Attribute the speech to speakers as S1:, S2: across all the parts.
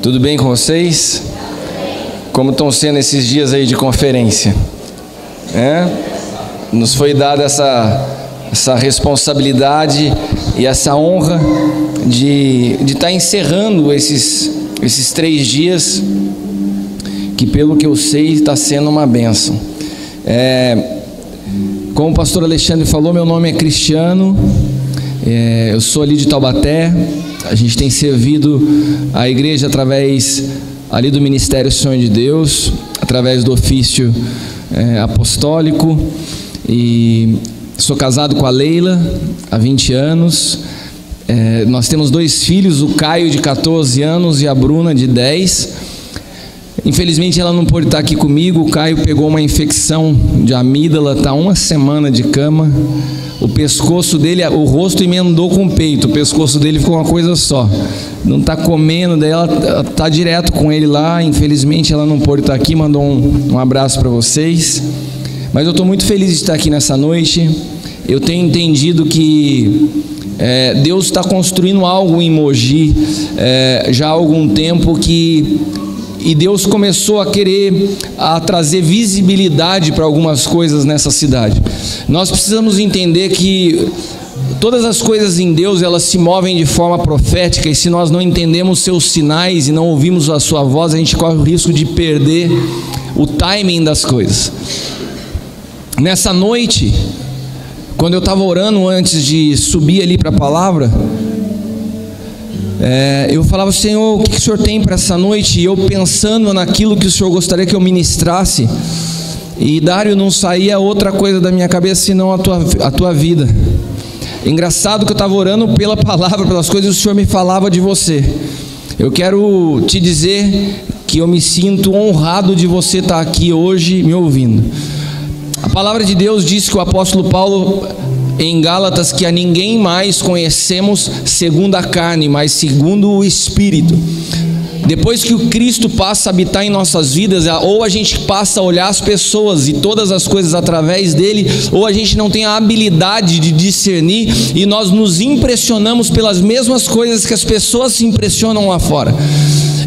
S1: Tudo bem com vocês? Como estão sendo esses dias aí de conferência? Nos foi dada essa responsabilidade e essa honra de estar encerrando esses 3 dias, que pelo que eu sei está sendo uma bênção. Como o pastor Alexandre falou, meu nome é Cristiano, eu sou ali de Taubaté. A gente tem servido a igreja através ali do Ministério Sonho de Deus, através do ofício apostólico, e sou casado com a Leila há 20 anos. Nós temos 2 filhos, o Caio de 14 anos e a Bruna de 10. Infelizmente ela não pôde estar aqui comigo. O Caio pegou uma infecção de amígdala, está 1 semana de cama. O pescoço dele, o rosto emendou com o peito, o pescoço dele ficou uma coisa só. Não está comendo, daí ela está direto com ele lá. Infelizmente ela não pôde estar aqui, mandou um abraço para vocês. Mas eu estou muito feliz de estar aqui nessa noite. Eu tenho entendido que Deus está construindo algo em Mogi já há algum tempo, e Deus começou a querer trazer visibilidade para algumas coisas nessa cidade. Nós precisamos entender que todas as coisas em Deus, elas se movem de forma profética, e se nós não entendemos seus sinais e não ouvimos a sua voz, a gente corre o risco de perder o timing das coisas. Nessa noite, quando eu estava orando antes de subir ali para a palavra, eu falava: Senhor, o que o Senhor tem para essa noite? E eu pensando naquilo que o Senhor gostaria que eu ministrasse, e Dário, não saía outra coisa da minha cabeça senão a tua vida. Engraçado que eu estava orando pela palavra, pelas coisas, e o Senhor me falava de você. Eu quero te dizer que eu me sinto honrado de você estar aqui hoje me ouvindo. A palavra de Deus diz que o apóstolo Paulo, em Gálatas, que a ninguém mais conhecemos segundo a carne, mas segundo o Espírito. Depois que o Cristo passa a habitar em nossas vidas, ou a gente passa a olhar as pessoas e todas as coisas através dele, ou a gente não tem a habilidade de discernir, e nós nos impressionamos pelas mesmas coisas que as pessoas se impressionam lá fora.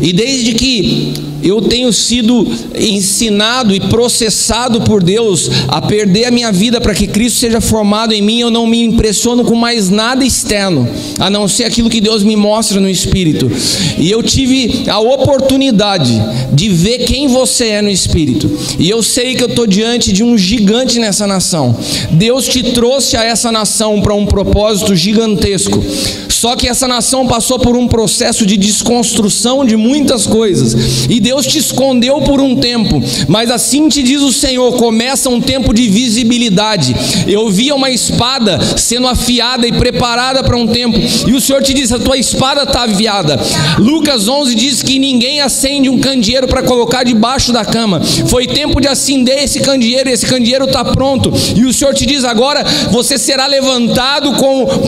S1: E desde que eu tenho sido ensinado e processado por Deus a perder a minha vida para que Cristo seja formado em mim, eu não me impressiono com mais nada externo, a não ser aquilo que Deus me mostra no Espírito. E eu tive a oportunidade de ver quem você é no Espírito, e eu sei que eu estou diante de um gigante nessa nação. Deus te trouxe a essa nação para um propósito gigantesco. Só que essa nação passou por um processo de desconstrução de muitas coisas, e Deus te escondeu por um tempo, mas assim te diz o Senhor: começa um tempo de visibilidade. Eu via uma espada sendo afiada e preparada para um tempo, e o Senhor te diz: a tua espada está afiada. Lucas 11 diz que ninguém acende um candeeiro para colocar debaixo da cama. Foi tempo de acender esse candeeiro, e esse candeeiro está pronto, e o Senhor te diz: agora você será levantado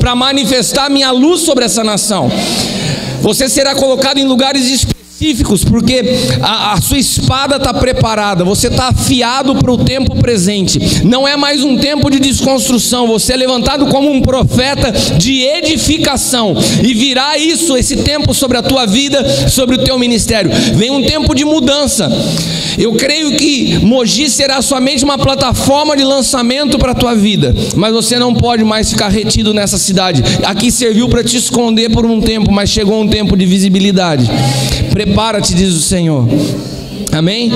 S1: para manifestar a minha luz sobre essa nação. Você será colocado em lugares específicos, porque a sua espada está preparada. Você está afiado para o tempo presente. Não é mais um tempo de desconstrução. Você é levantado como um profeta de edificação, e virá esse tempo sobre a tua vida, sobre o teu ministério. Vem um tempo de mudança. Eu creio que Mogi será somente uma plataforma de lançamento para a tua vida, mas você não pode mais ficar retido nessa cidade. Aqui serviu para te esconder por um tempo, mas chegou um tempo de visibilidade. Prepara-te, diz o Senhor. Amém?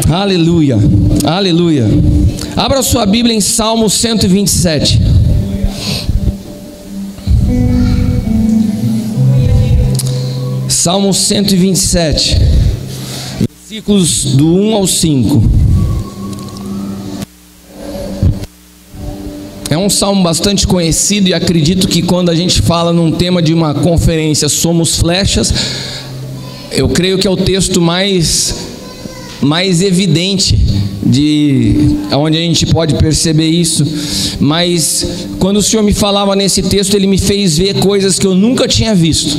S1: Aleluia, aleluia. Abra sua Bíblia em Salmo 127. Salmo 127, versículos do 1 ao 5. É um salmo bastante conhecido, e acredito que quando a gente fala num tema de uma conferência, somos flechas, eu creio que é o texto mais evidente onde a gente pode perceber isso. Mas quando o Senhor me falava nesse texto, Ele me fez ver coisas que eu nunca tinha visto.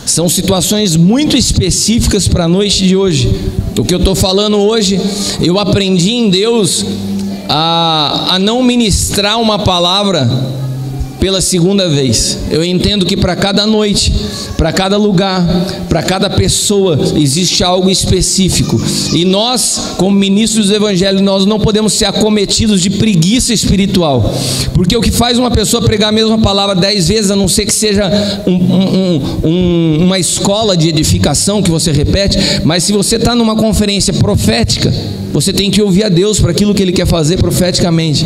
S1: São situações muito específicas para a noite de hoje. O que eu estou falando hoje, eu aprendi em Deus a não ministrar uma palavra pela segunda vez. Eu entendo que para cada noite, para cada lugar, para cada pessoa, existe algo específico. E nós, como ministros do Evangelho, nós não podemos ser acometidos de preguiça espiritual. Porque o que faz uma pessoa pregar a mesma palavra 10 vezes, a não ser que seja uma escola de edificação que você repete, mas se você está numa conferência profética, você tem que ouvir a Deus para aquilo que Ele quer fazer profeticamente.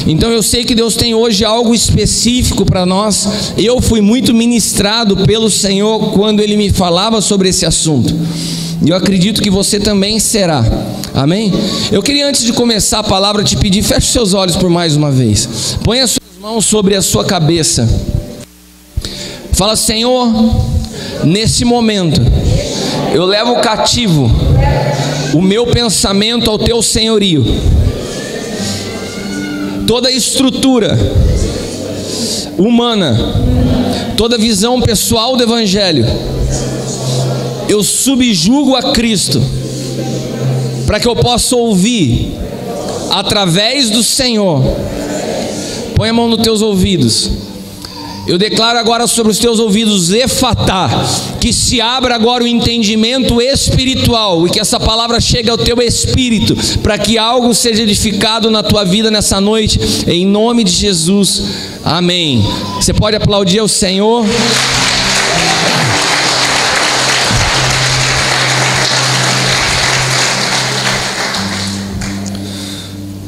S1: Então eu sei que Deus tem hoje algo específico para nós. Eu fui muito ministrado pelo Senhor quando Ele me falava sobre esse assunto. E eu acredito que você também será. Amém? Eu queria, antes de começar a palavra, te pedir, feche seus olhos por mais uma vez. Ponha as suas mãos sobre a sua cabeça. Fala: Senhor, nesse momento, eu levo cativo o meu pensamento ao teu senhorio. Toda estrutura humana, toda visão pessoal do Evangelho, eu subjugo a Cristo, para que eu possa ouvir através do Senhor. Põe a mão nos teus ouvidos. Eu declaro agora sobre os teus ouvidos, efatá, que se abra agora o entendimento espiritual e que essa palavra chegue ao teu espírito, para que algo seja edificado na tua vida nessa noite, em nome de Jesus, amém. Você pode aplaudir ao Senhor.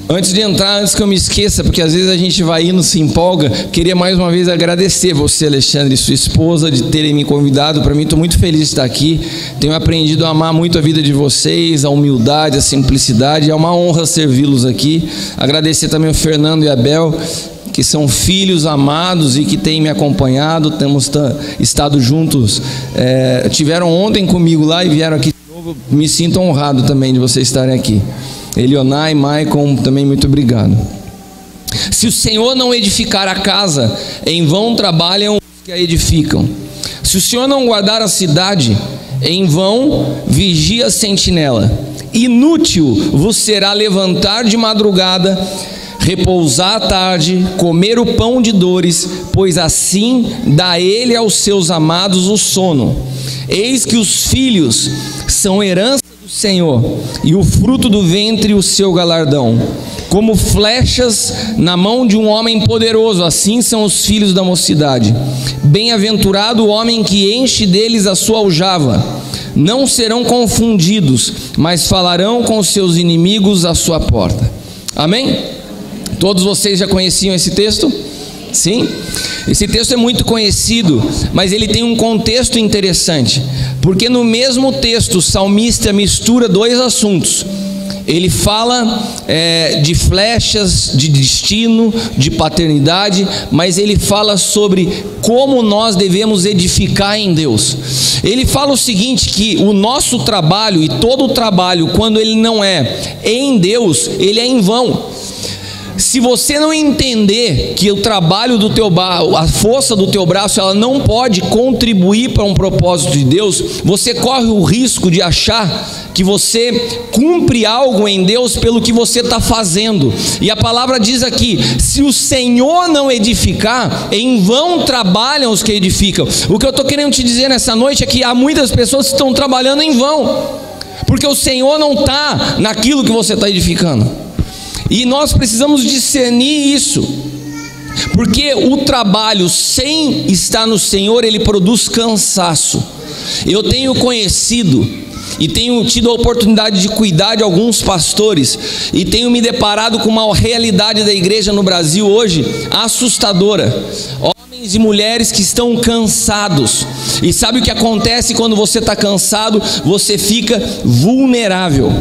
S1: Antes de entrar, antes que eu me esqueça, porque às vezes a gente vai indo, se empolga, queria mais uma vez agradecer você, Alexandre, e sua esposa, de terem me convidado. Para mim, estou muito feliz de estar aqui. Tenho aprendido a amar muito a vida de vocês, a humildade, a simplicidade. É uma honra servi-los aqui. Agradecer também o Fernando e a Bel, que são filhos amados e que têm me acompanhado. Temos estado juntos. Tiveram ontem comigo lá e vieram aqui de novo. Me sinto honrado também de vocês estarem aqui. Elionai, Maicon, também muito obrigado. Se o Senhor não edificar a casa, em vão trabalham os que a edificam. Se o Senhor não guardar a cidade, em vão vigia a sentinela. Inútil vos será levantar de madrugada, repousar à tarde, comer o pão de dores, pois assim dá ele aos seus amados o sono. Eis que os filhos são herança do Senhor, e o fruto do ventre o seu galardão. Como flechas na mão de um homem poderoso, assim são os filhos da mocidade. Bem-aventurado o homem que enche deles a sua aljava. Não serão confundidos, mas falarão com os seus inimigos à sua porta. Amém? Todos vocês já conheciam esse texto? Sim? Esse texto é muito conhecido, mas ele tem um contexto interessante, porque no mesmo texto o salmista mistura dois assuntos. Ele fala de flechas, de destino, de paternidade, mas ele fala sobre como nós devemos edificar em Deus. Ele fala o seguinte, que o nosso trabalho, e todo o trabalho, quando ele não é em Deus, ele é em vão. Se você não entender que o trabalho do teu braço, a força do teu braço, ela não pode contribuir para um propósito de Deus, você corre o risco de achar que você cumpre algo em Deus pelo que você está fazendo. E a palavra diz aqui: se o Senhor não edificar, em vão trabalham os que edificam. O que eu estou querendo te dizer nessa noite é que há muitas pessoas que estão trabalhando em vão, porque o Senhor não está naquilo que você está edificando. E nós precisamos discernir isso, porque o trabalho sem estar no Senhor, ele produz cansaço. Eu tenho conhecido e tenho tido a oportunidade de cuidar de alguns pastores, e tenho me deparado com uma realidade da igreja no Brasil hoje assustadora. Homens e mulheres que estão cansados. E sabe o que acontece quando você está cansado? Você fica vulnerável.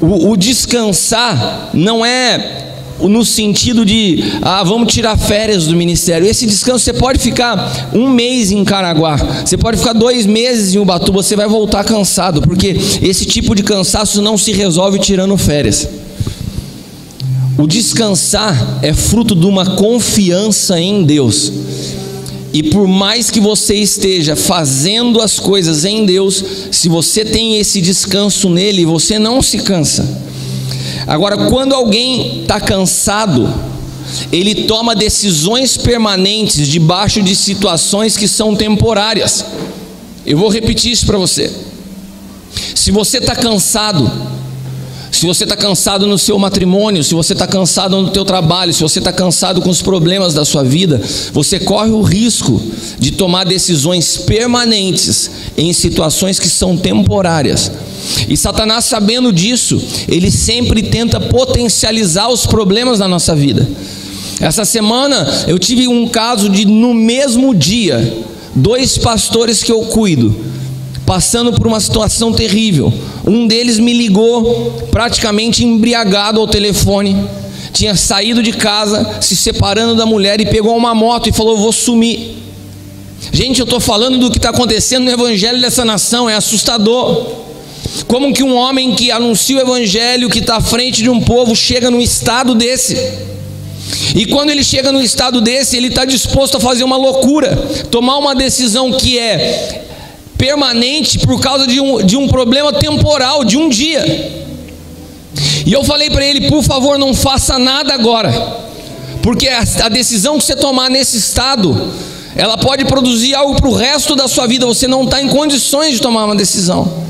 S1: O descansar não é no sentido de, vamos tirar férias do ministério. Esse descanso, você pode ficar 1 mês em Caraguá, você pode ficar 2 meses em Ubatuba, você vai voltar cansado, porque esse tipo de cansaço não se resolve tirando férias. O descansar é fruto de uma confiança em Deus. E por mais que você esteja fazendo as coisas em Deus, se você tem esse descanso nele, você não se cansa. Agora, quando alguém está cansado, ele toma decisões permanentes debaixo de situações que são temporárias. Eu vou repetir isso para você. Se você está cansado, se você está cansado no seu matrimônio, se você está cansado no teu trabalho, se você está cansado com os problemas da sua vida, você corre o risco de tomar decisões permanentes em situações que são temporárias. E Satanás, sabendo disso, ele sempre tenta potencializar os problemas da nossa vida. Essa semana eu tive um caso de, no mesmo dia, 2 pastores que eu cuido, passando por uma situação terrível. Um deles me ligou praticamente embriagado ao telefone, tinha saído de casa, se separando da mulher, e pegou uma moto e falou: eu vou sumir. Gente, eu estou falando do que está acontecendo no evangelho dessa nação, é assustador. Como que um homem que anuncia o evangelho, que está à frente de um povo, chega num estado desse? E quando ele chega num estado desse, ele está disposto a fazer uma loucura, tomar uma decisão que é permanente por causa de um problema temporal, de um dia. E eu falei para ele: por favor, não faça nada agora, porque a decisão que você tomar nesse estado, ela pode produzir algo para o resto da sua vida. Você não está em condições de tomar uma decisão.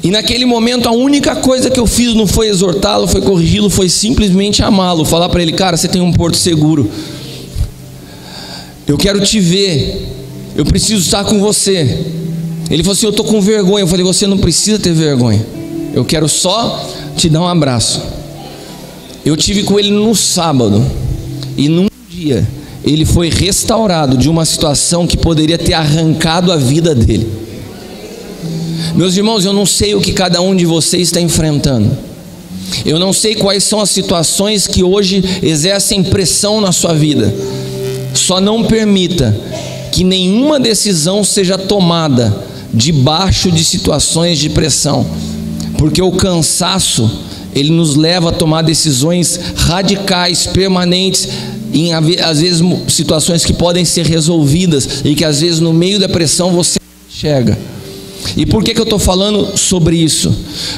S1: E naquele momento a única coisa que eu fiz não foi exortá-lo, foi corrigi-lo, foi simplesmente amá-lo, falar para ele: cara, você tem um porto seguro, eu quero te ver, eu preciso estar com você. Ele falou assim: eu estou com vergonha. Eu falei: você não precisa ter vergonha, eu quero só te dar um abraço. Eu tive com ele no sábado, e num dia ele foi restaurado de uma situação que poderia ter arrancado a vida dele. Meus irmãos, eu não sei o que cada um de vocês está enfrentando, eu não sei quais são as situações que hoje exercem pressão na sua vida. Só não permita que nenhuma decisão seja tomada debaixo de situações de pressão, porque o cansaço, ele nos leva a tomar decisões radicais, permanentes, em às vezes situações que podem ser resolvidas e que às vezes no meio da pressão você não enxerga. E por que eu estou falando sobre isso?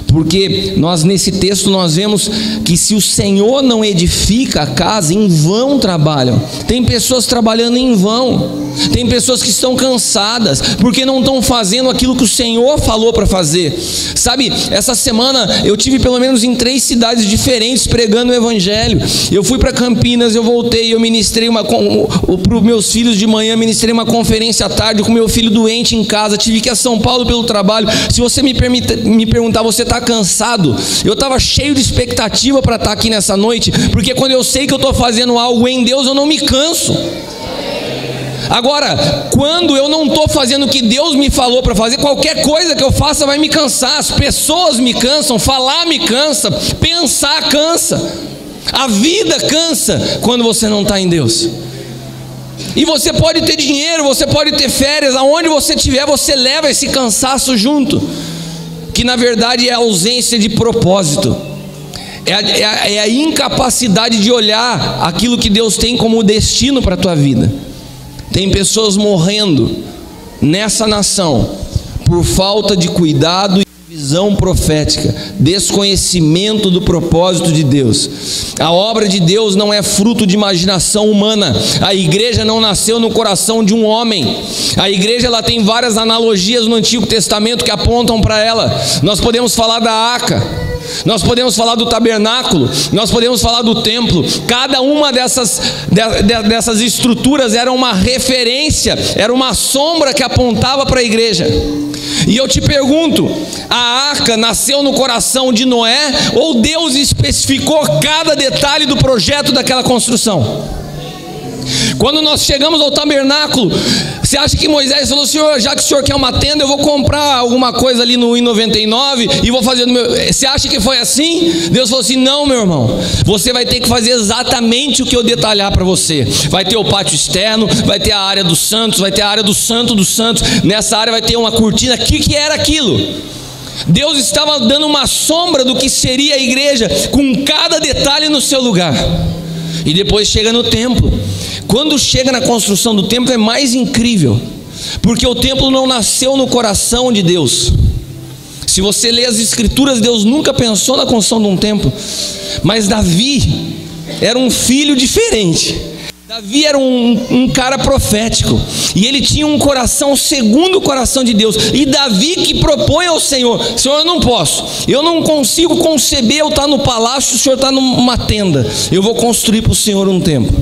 S1: Porque nesse texto nós vemos que se o Senhor não edifica a casa, em vão trabalham. Tem pessoas trabalhando em vão, tem pessoas que estão cansadas, porque não estão fazendo aquilo que o Senhor falou para fazer. Sabe, essa semana eu tive pelo menos em 3 cidades diferentes pregando o Evangelho. Eu fui para Campinas, eu voltei, eu ministrei para os meus filhos de manhã, ministrei uma conferência à tarde com meu filho doente em casa, tive que ir a São Paulo pelo trabalho. Se você me perguntar, você está cansado? Eu estava cheio de expectativa para estar aqui nessa noite, porque quando eu sei que eu estou fazendo algo em Deus, eu não me canso. Agora, quando eu não estou fazendo o que Deus me falou para fazer, qualquer coisa que eu faça vai me cansar. As pessoas me cansam, falar me cansa, pensar cansa, a vida cansa quando você não está em Deus. E você pode ter dinheiro, você pode ter férias, aonde você estiver, você leva esse cansaço junto, que na verdade é a ausência de propósito, é a incapacidade de olhar aquilo que Deus tem como destino para a tua vida. Tem pessoas morrendo nessa nação por falta de cuidado e visão profética, desconhecimento do propósito de Deus. A obra de Deus não é fruto de imaginação humana. A igreja não nasceu no coração de um homem. A igreja, ela tem várias analogias no Antigo Testamento que apontam para ela. Nós podemos falar da arca, nós podemos falar do tabernáculo, nós podemos falar do templo. Cada uma dessas estruturas era uma referência, era uma sombra que apontava para a igreja. E eu te pergunto, a arca nasceu no coração de Noé, ou Deus especificou cada detalhe do projeto daquela construção? Quando nós chegamos ao tabernáculo, você acha que Moisés falou: Senhor, já que o Senhor quer uma tenda, eu vou comprar alguma coisa ali no I99 e vou fazer no meu... Você acha que foi assim? Deus falou assim: não, meu irmão, você vai ter que fazer exatamente o que eu detalhar para você. Vai ter o pátio externo, vai ter a área dos santos, vai ter a área do santo dos santos. Nessa área vai ter uma cortina. O que era aquilo? Deus estava dando uma sombra do que seria a igreja, com cada detalhe no seu lugar. E depois chega no templo. Quando chega na construção do templo é mais incrível, porque o templo não nasceu no coração de Deus. Se você lê as escrituras, Deus nunca pensou na construção de um templo. Mas Davi, era um filho diferente. Davi era um cara profético, e ele tinha um coração segundo o coração de Deus. E Davi que propõe ao Senhor: Senhor, eu não posso, eu não consigo conceber eu estar no palácio, o Senhor está numa tenda, eu vou construir para o Senhor um templo.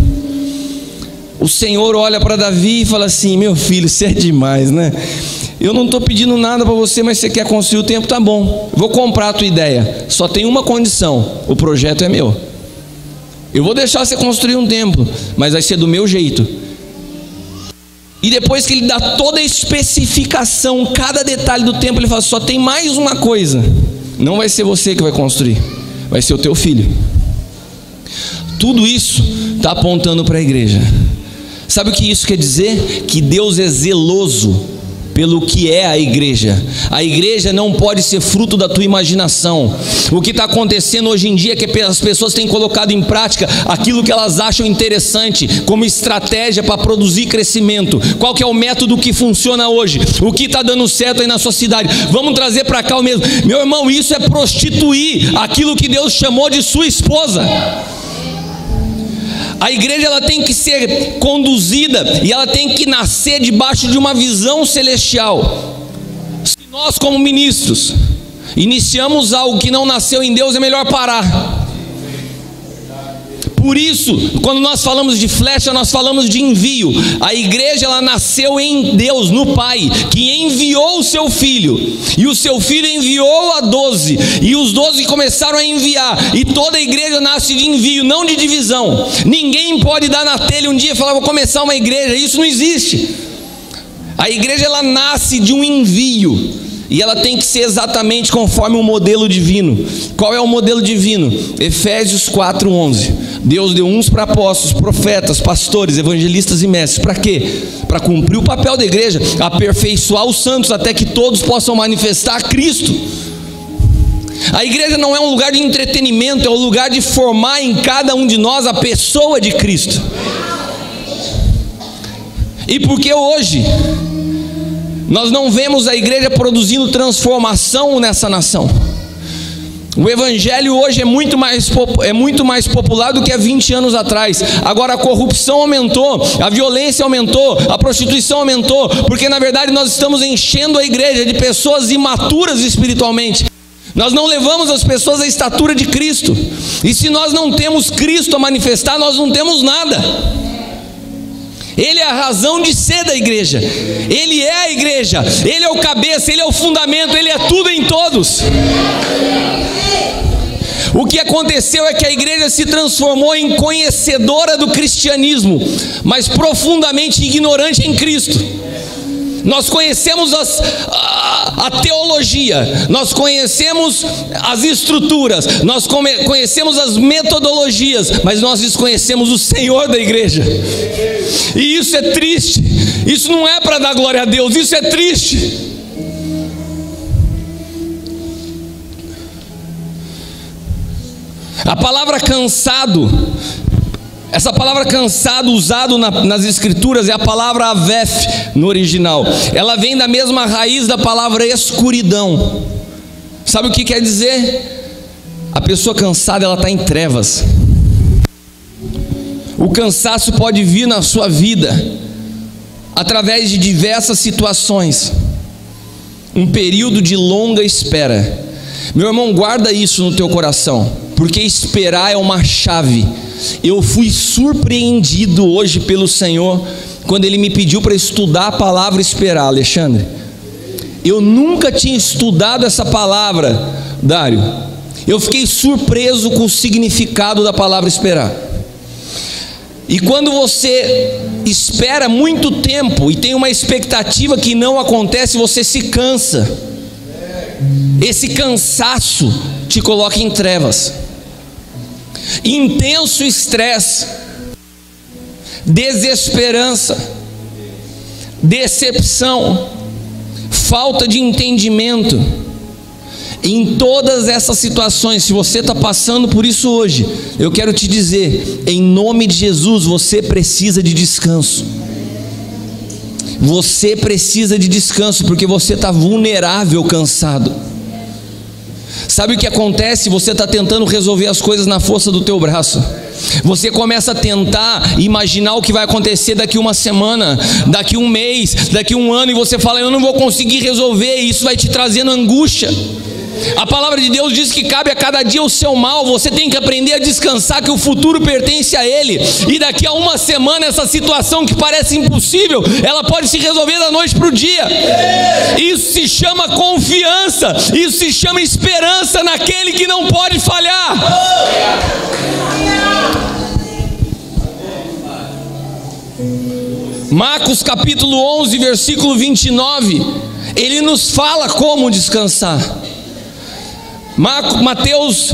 S1: O Senhor olha para Davi e fala assim: meu filho, você é demais, né? Eu não estou pedindo nada para você, mas você quer construir o templo, tá bom, vou comprar a tua ideia, só tem uma condição: o projeto é meu. Eu vou deixar você construir um templo, mas vai ser do meu jeito. E depois que ele dá toda a especificação, cada detalhe do templo, ele fala: só tem mais uma coisa, não vai ser você que vai construir, vai ser o teu filho. Tudo isso está apontando para a igreja. Sabe o que isso quer dizer? Que Deus é zeloso pelo que é a igreja. A igreja não pode ser fruto da tua imaginação. O que está acontecendo hoje em dia é que as pessoas têm colocado em prática aquilo que elas acham interessante como estratégia para produzir crescimento. Qual que é o método que funciona hoje? O que está dando certo aí na sua cidade? Vamos trazer para cá o mesmo. Meu irmão, isso é prostituir aquilo que Deus chamou de sua esposa. A igreja, ela tem que ser conduzida e ela tem que nascer debaixo de uma visão celestial. Se nós, como ministros, iniciamos algo que não nasceu em Deus, é melhor parar. Por isso, quando nós falamos de flecha, nós falamos de envio. A igreja, ela nasceu em Deus, no Pai, que enviou o seu filho, e o seu filho enviou a 12, e os 12 começaram a enviar, e toda a igreja nasce de envio, não de divisão. Ninguém pode dar na telha um dia e falar: vou começar uma igreja. Isso não existe. A igreja, ela nasce de um envio, e ela tem que ser exatamente conforme o modelo divino. Qual é o modelo divino? Efésios 4:11. Deus deu uns para apóstolos, profetas, pastores, evangelistas e mestres. Para quê? Para cumprir o papel da igreja, aperfeiçoar os santos até que todos possam manifestar Cristo. A igreja não é um lugar de entretenimento, é um lugar de formar em cada um de nós a pessoa de Cristo. E porque hoje nós não vemos a igreja produzindo transformação nessa nação. O evangelho hoje é muito mais popular do que há 20 anos atrás. Agora a corrupção aumentou, a violência aumentou, a prostituição aumentou, porque na verdade nós estamos enchendo a igreja de pessoas imaturas espiritualmente. Nós não levamos as pessoas à estatura de Cristo. E se nós não temos Cristo a manifestar, nós não temos nada. Ele é a razão de ser da igreja. Ele é a igreja. Ele é o cabeça, ele é o fundamento, ele é tudo em todos. O que aconteceu é que a igreja se transformou em conhecedora do cristianismo, mas profundamente ignorante em Cristo. Nós conhecemos a teologia, nós conhecemos as estruturas, nós conhecemos as metodologias, mas nós desconhecemos o Senhor da igreja. E isso é triste. Isso não é para dar glória a Deus, isso é triste. A palavra cansado, essa palavra cansado usado nas escrituras é a palavra avef no original. Ela vem da mesma raiz da palavra escuridão. Sabe o que quer dizer? A pessoa cansada, ela está em trevas. O cansaço pode vir na sua vida através de diversas situações. Um período de longa espera. Meu irmão, guarda isso no teu coração, porque esperar é uma chave. Eu fui surpreendido hoje pelo Senhor quando Ele me pediu para estudar a palavra esperar, Alexandre. Eu nunca tinha estudado essa palavra, Dário. Eu fiquei surpreso com o significado da palavra esperar. E quando você espera muito tempo e tem uma expectativa que não acontece, você se cansa. Esse cansaço te coloca em trevas. Intenso estresse, desesperança, decepção, falta de entendimento. Em todas essas situações, se você está passando por isso hoje, eu quero te dizer, em nome de Jesus, você precisa de descanso. Você precisa de descanso, porque você está vulnerável, cansado. Sabe o que acontece? Você está tentando resolver as coisas na força do teu braço. Você começa a tentar imaginar o que vai acontecer daqui uma semana, daqui um mês, daqui um ano, e você fala, eu não vou conseguir resolver, e isso vai te trazendo angústia. A palavra de Deus diz que cabe a cada dia o seu mal. Você tem que aprender a descansar, que o futuro pertence a Ele, e daqui a uma semana essa situação que parece impossível, ela pode se resolver da noite para o dia. Isso se chama confiança, isso se chama esperança naquele que não pode falhar. Marcos capítulo 11, versículo 29, ele nos fala como descansar. Mateus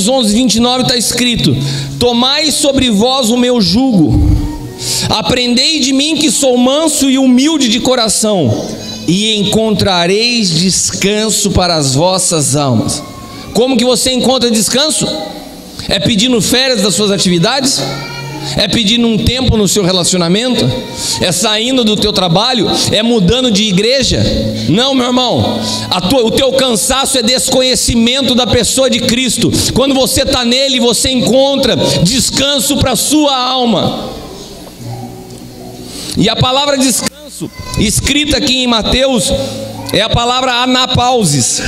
S1: 11, 29 está escrito: tomai sobre vós o meu jugo, aprendei de mim que sou manso e humilde de coração, e encontrareis descanso para as vossas almas. Como que você encontra descanso? É pedindo férias das suas atividades? É pedindo um tempo no seu relacionamento? É saindo do teu trabalho? É mudando de igreja? Não, meu irmão, o teu cansaço é desconhecimento da pessoa de Cristo. Quando você está nele, você encontra descanso para a sua alma. E a palavra descanso, escrita aqui em Mateus, é a palavra anapausis.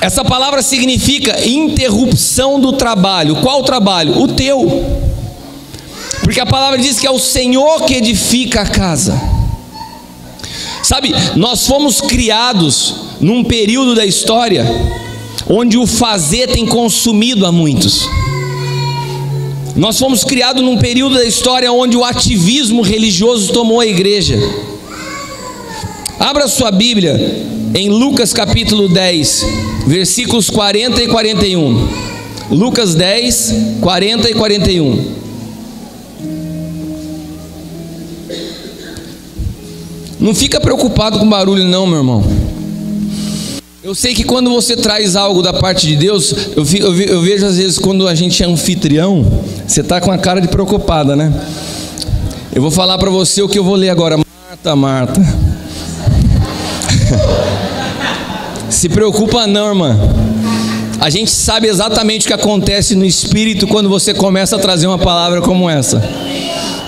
S1: Essa palavra significa interrupção do trabalho. Qual trabalho? O teu. Porque a palavra diz que é o Senhor que edifica a casa. Sabe, nós fomos criados num período da história onde o fazer tem consumido a muitos. Nós fomos criados num período da história onde o ativismo religioso tomou a igreja. Abra sua Bíblia em Lucas capítulo 10, versículos 40 e 41. Lucas 10, 40 e 41. Não fica preocupado com barulho não, meu irmão. Eu sei que quando você traz algo da parte de Deus, eu vejo às vezes quando a gente é anfitrião, você está com a cara de preocupada, né? Eu vou falar para você o que eu vou ler agora. Marta. Se preocupa não, irmã. A gente sabe exatamente o que acontece no espírito quando você começa a trazer uma palavra como essa.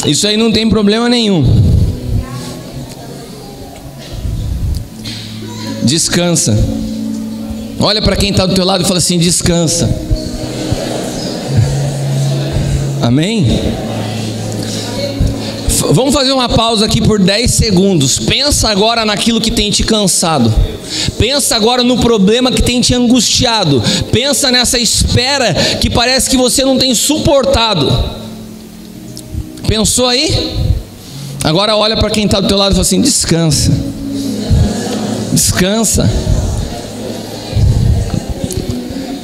S1: Isso aí não tem problema nenhum. Descansa. Olha para quem está do teu lado e fala assim: descansa. Amém? Vamos fazer uma pausa aqui por 10 segundos. Pensa agora naquilo que tem te cansado. Pensa agora no problema que tem te angustiado. Pensa nessa espera que parece que você não tem suportado. Pensou aí? Agora olha para quem está do teu lado e fala assim: descansa. Descansa.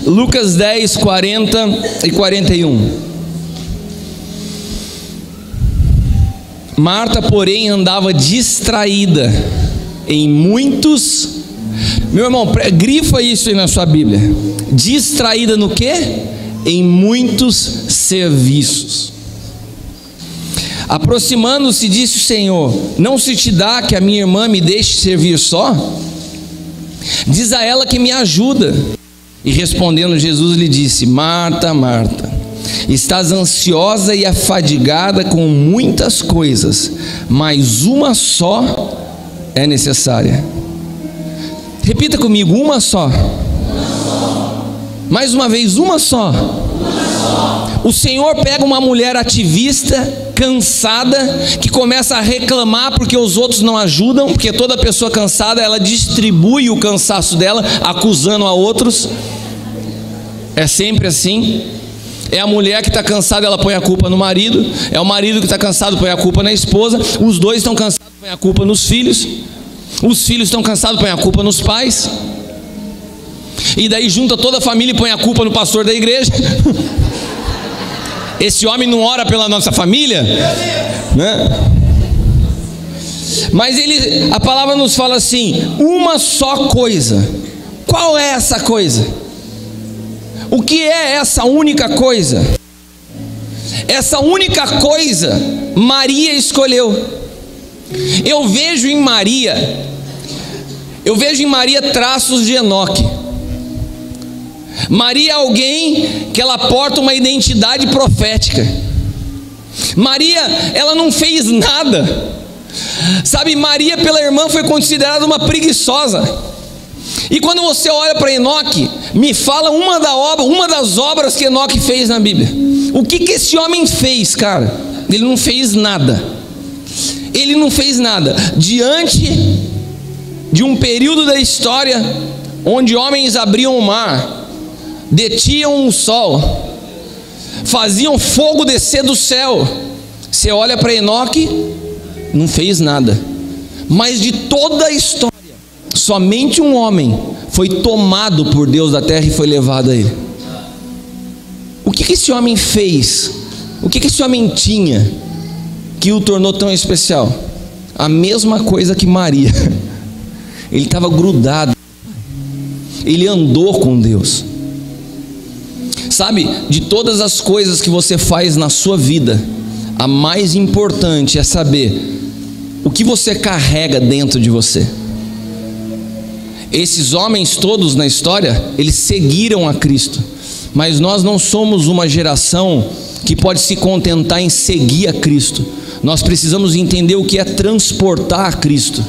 S1: Lucas 10, 40 e 41. Marta, porém, andava distraída em muitos... Meu irmão, grifa isso aí na sua Bíblia. Distraída no quê? Em muitos serviços. Aproximando-se, disse o Senhor: não se te dá que a minha irmã me deixe servir só? Diz a ela que me ajuda. E respondendo Jesus lhe disse: Marta, Marta, estás ansiosa e afadigada com muitas coisas, mas uma só é necessária. Repita comigo: uma só. Mais uma vez, uma só. O Senhor pega uma mulher ativista, cansada, que começa a reclamar porque os outros não ajudam, porque toda pessoa cansada, ela distribui o cansaço dela, acusando a outros. É sempre assim. É a mulher que está cansada, ela põe a culpa no marido. É o marido que está cansado, põe a culpa na esposa. Os dois estão cansados, põe a culpa nos filhos. Os filhos estão cansados, põe a culpa nos pais. E daí junta toda a família e põe a culpa no pastor da igreja. Esse homem não ora pela nossa família, né? Mas a palavra nos fala assim: uma só coisa. Qual é essa coisa? O que é essa única coisa? Essa única coisa Maria escolheu. Eu vejo em Maria traços de Enoque. Maria é alguém que ela porta uma identidade profética. Maria, ela não fez nada. Sabe, Maria pela irmã foi considerada uma preguiçosa. E quando você olha para Enoque, me fala uma das obras que Enoque fez na Bíblia. O que esse homem fez, cara? Ele não fez nada. Ele não fez nada. Diante de um período da história onde homens abriam o mar, detiam o sol, faziam fogo descer do céu, você olha para Enoque, não fez nada. Mas de toda a história, somente um homem foi tomado por Deus da terra e foi levado a ele. O que esse homem fez? O que esse homem tinha que o tornou tão especial? A mesma coisa que Maria. Ele estava grudado. Ele andou com Deus. Sabe, de todas as coisas que você faz na sua vida, a mais importante é saber o que você carrega dentro de você. Esses homens todos na história, eles seguiram a Cristo, mas nós não somos uma geração que pode se contentar em seguir a Cristo. Nós precisamos entender o que é transportar a Cristo,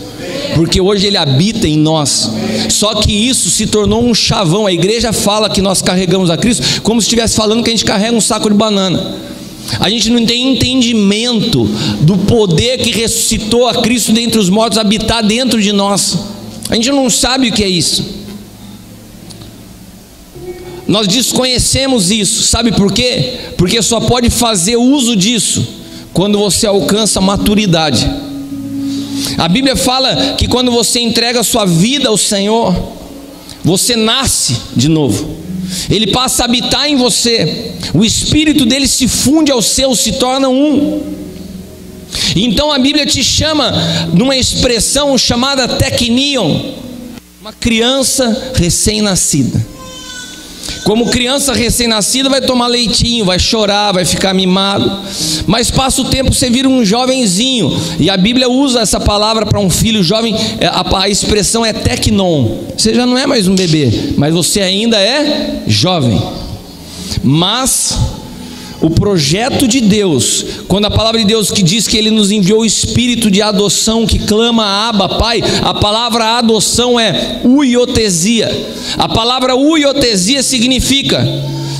S1: porque hoje Ele habita em nós. Só que isso se tornou um chavão. A igreja fala que nós carregamos a Cristo como se estivesse falando que a gente carrega um saco de banana. A gente não tem entendimento do poder que ressuscitou a Cristo dentre os mortos habitar dentro de nós. A gente não sabe o que é isso. Nós desconhecemos isso. Sabe por quê? Porque só pode fazer uso disso quando você alcança maturidade. A Bíblia fala que quando você entrega a sua vida ao Senhor, você nasce de novo. Ele passa a habitar em você. O Espírito dele se funde ao seu, se torna um. Então a Bíblia te chama numa expressão chamada teknion, uma criança recém-nascida. Como criança recém-nascida vai tomar leitinho, vai chorar, vai ficar mimado, mas passa o tempo, você vira um jovenzinho, e a Bíblia usa essa palavra para um filho jovem, a expressão é teknon. Você já não é mais um bebê, mas você ainda é jovem. Mas o projeto de Deus, quando a palavra de Deus que diz que Ele nos enviou o Espírito de adoção que clama Abba, Pai, a palavra adoção é uiotesia. A palavra uiotesia significa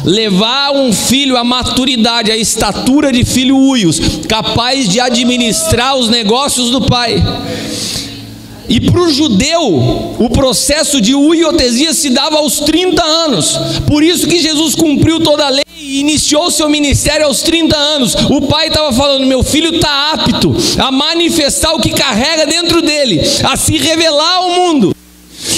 S1: levar um filho à maturidade, à estatura de filho uios, capaz de administrar os negócios do pai. E para o judeu, o processo de uiotesia se dava aos 30 anos. Por isso que Jesus cumpriu toda a lei e iniciou seu ministério aos 30 anos. O pai estava falando: meu filho está apto a manifestar o que carrega dentro dele, a se revelar ao mundo.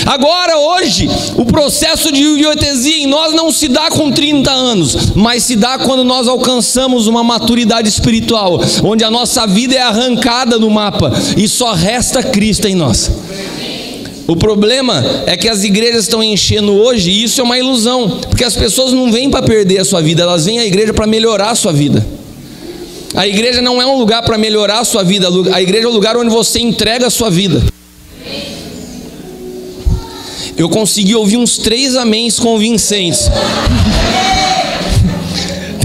S1: Agora, hoje, o processo de uiotesia em nós não se dá com 30 anos, mas se dá quando nós alcançamos uma maturidade espiritual, onde a nossa vida é arrancada do mapa e só resta Cristo em nós. O problema é que as igrejas estão enchendo hoje, e isso é uma ilusão, porque as pessoas não vêm para perder a sua vida, elas vêm à igreja para melhorar a sua vida. A igreja não é um lugar para melhorar a sua vida, a igreja é um lugar onde você entrega a sua vida. Eu consegui ouvir uns 3 améns convincentes.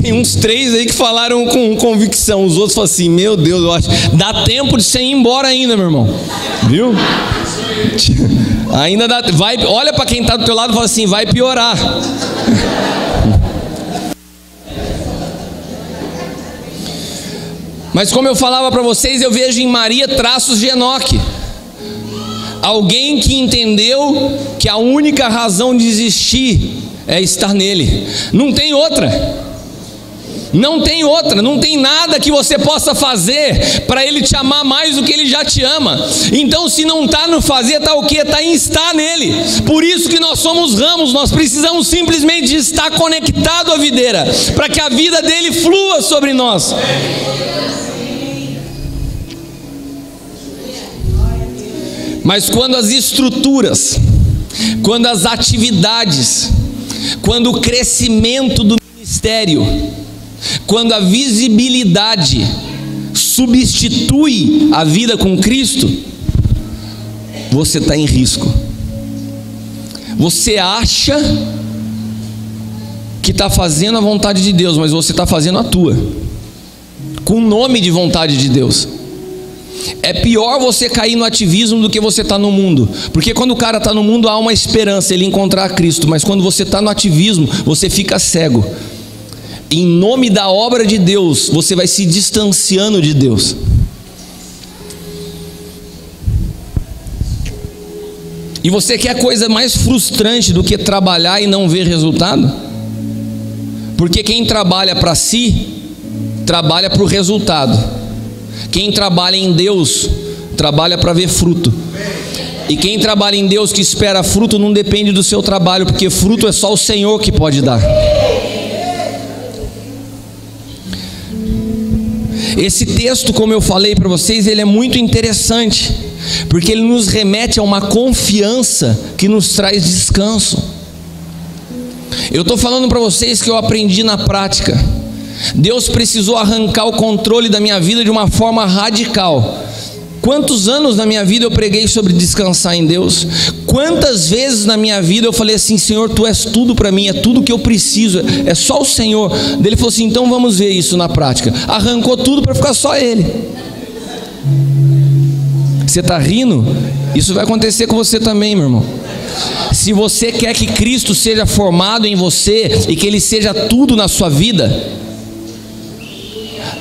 S1: Tem uns 3 aí que falaram com convicção. Os outros falam assim: meu Deus, eu acho dá tempo de você ir embora ainda, meu irmão. Viu? Ainda dá. Vai, olha para quem está do teu lado e fala assim: vai piorar. Mas como eu falava para vocês, eu vejo em Maria traços de Enoque. Alguém que entendeu que a única razão de existir é estar nele. Não tem outra. Não tem outra. Não tem nada que você possa fazer para ele te amar mais do que ele já te ama. Então, se não está no fazer, está o quê? Está em estar nele. Por isso que nós somos ramos. Nós precisamos simplesmente de estar conectado à videira, para que a vida dele flua sobre nós. Mas quando as estruturas, quando as atividades, quando o crescimento do ministério, quando a visibilidade substitui a vida com Cristo, você está em risco. Você acha que está fazendo a vontade de Deus, mas você está fazendo a tua, com o nome de vontade de Deus. É pior você cair no ativismo do que você está no mundo, porque quando o cara está no mundo há uma esperança, ele encontrar Cristo, mas quando você está no ativismo, você fica cego. Em nome da obra de Deus, você vai se distanciando de Deus. E você quer coisa mais frustrante do que trabalhar e não ver resultado? Porque quem trabalha para si, trabalha para o resultado. Quem trabalha em Deus, trabalha para ver fruto. E quem trabalha em Deus que espera fruto, não depende do seu trabalho, porque fruto é só o Senhor que pode dar. Esse texto, como eu falei para vocês, ele é muito interessante, porque ele nos remete a uma confiança que nos traz descanso. Eu estou falando para vocês que eu aprendi na prática. Deus precisou arrancar o controle da minha vida de uma forma radical. Quantos anos na minha vida eu preguei sobre descansar em Deus? Quantas vezes na minha vida eu falei assim: Senhor, Tu és tudo para mim, é tudo que eu preciso, é só o Senhor. Ele falou assim: então vamos ver isso na prática. Arrancou tudo para ficar só Ele. Você está rindo? Isso vai acontecer com você também, meu irmão. Se você quer que Cristo seja formado em você e que Ele seja tudo na sua vida,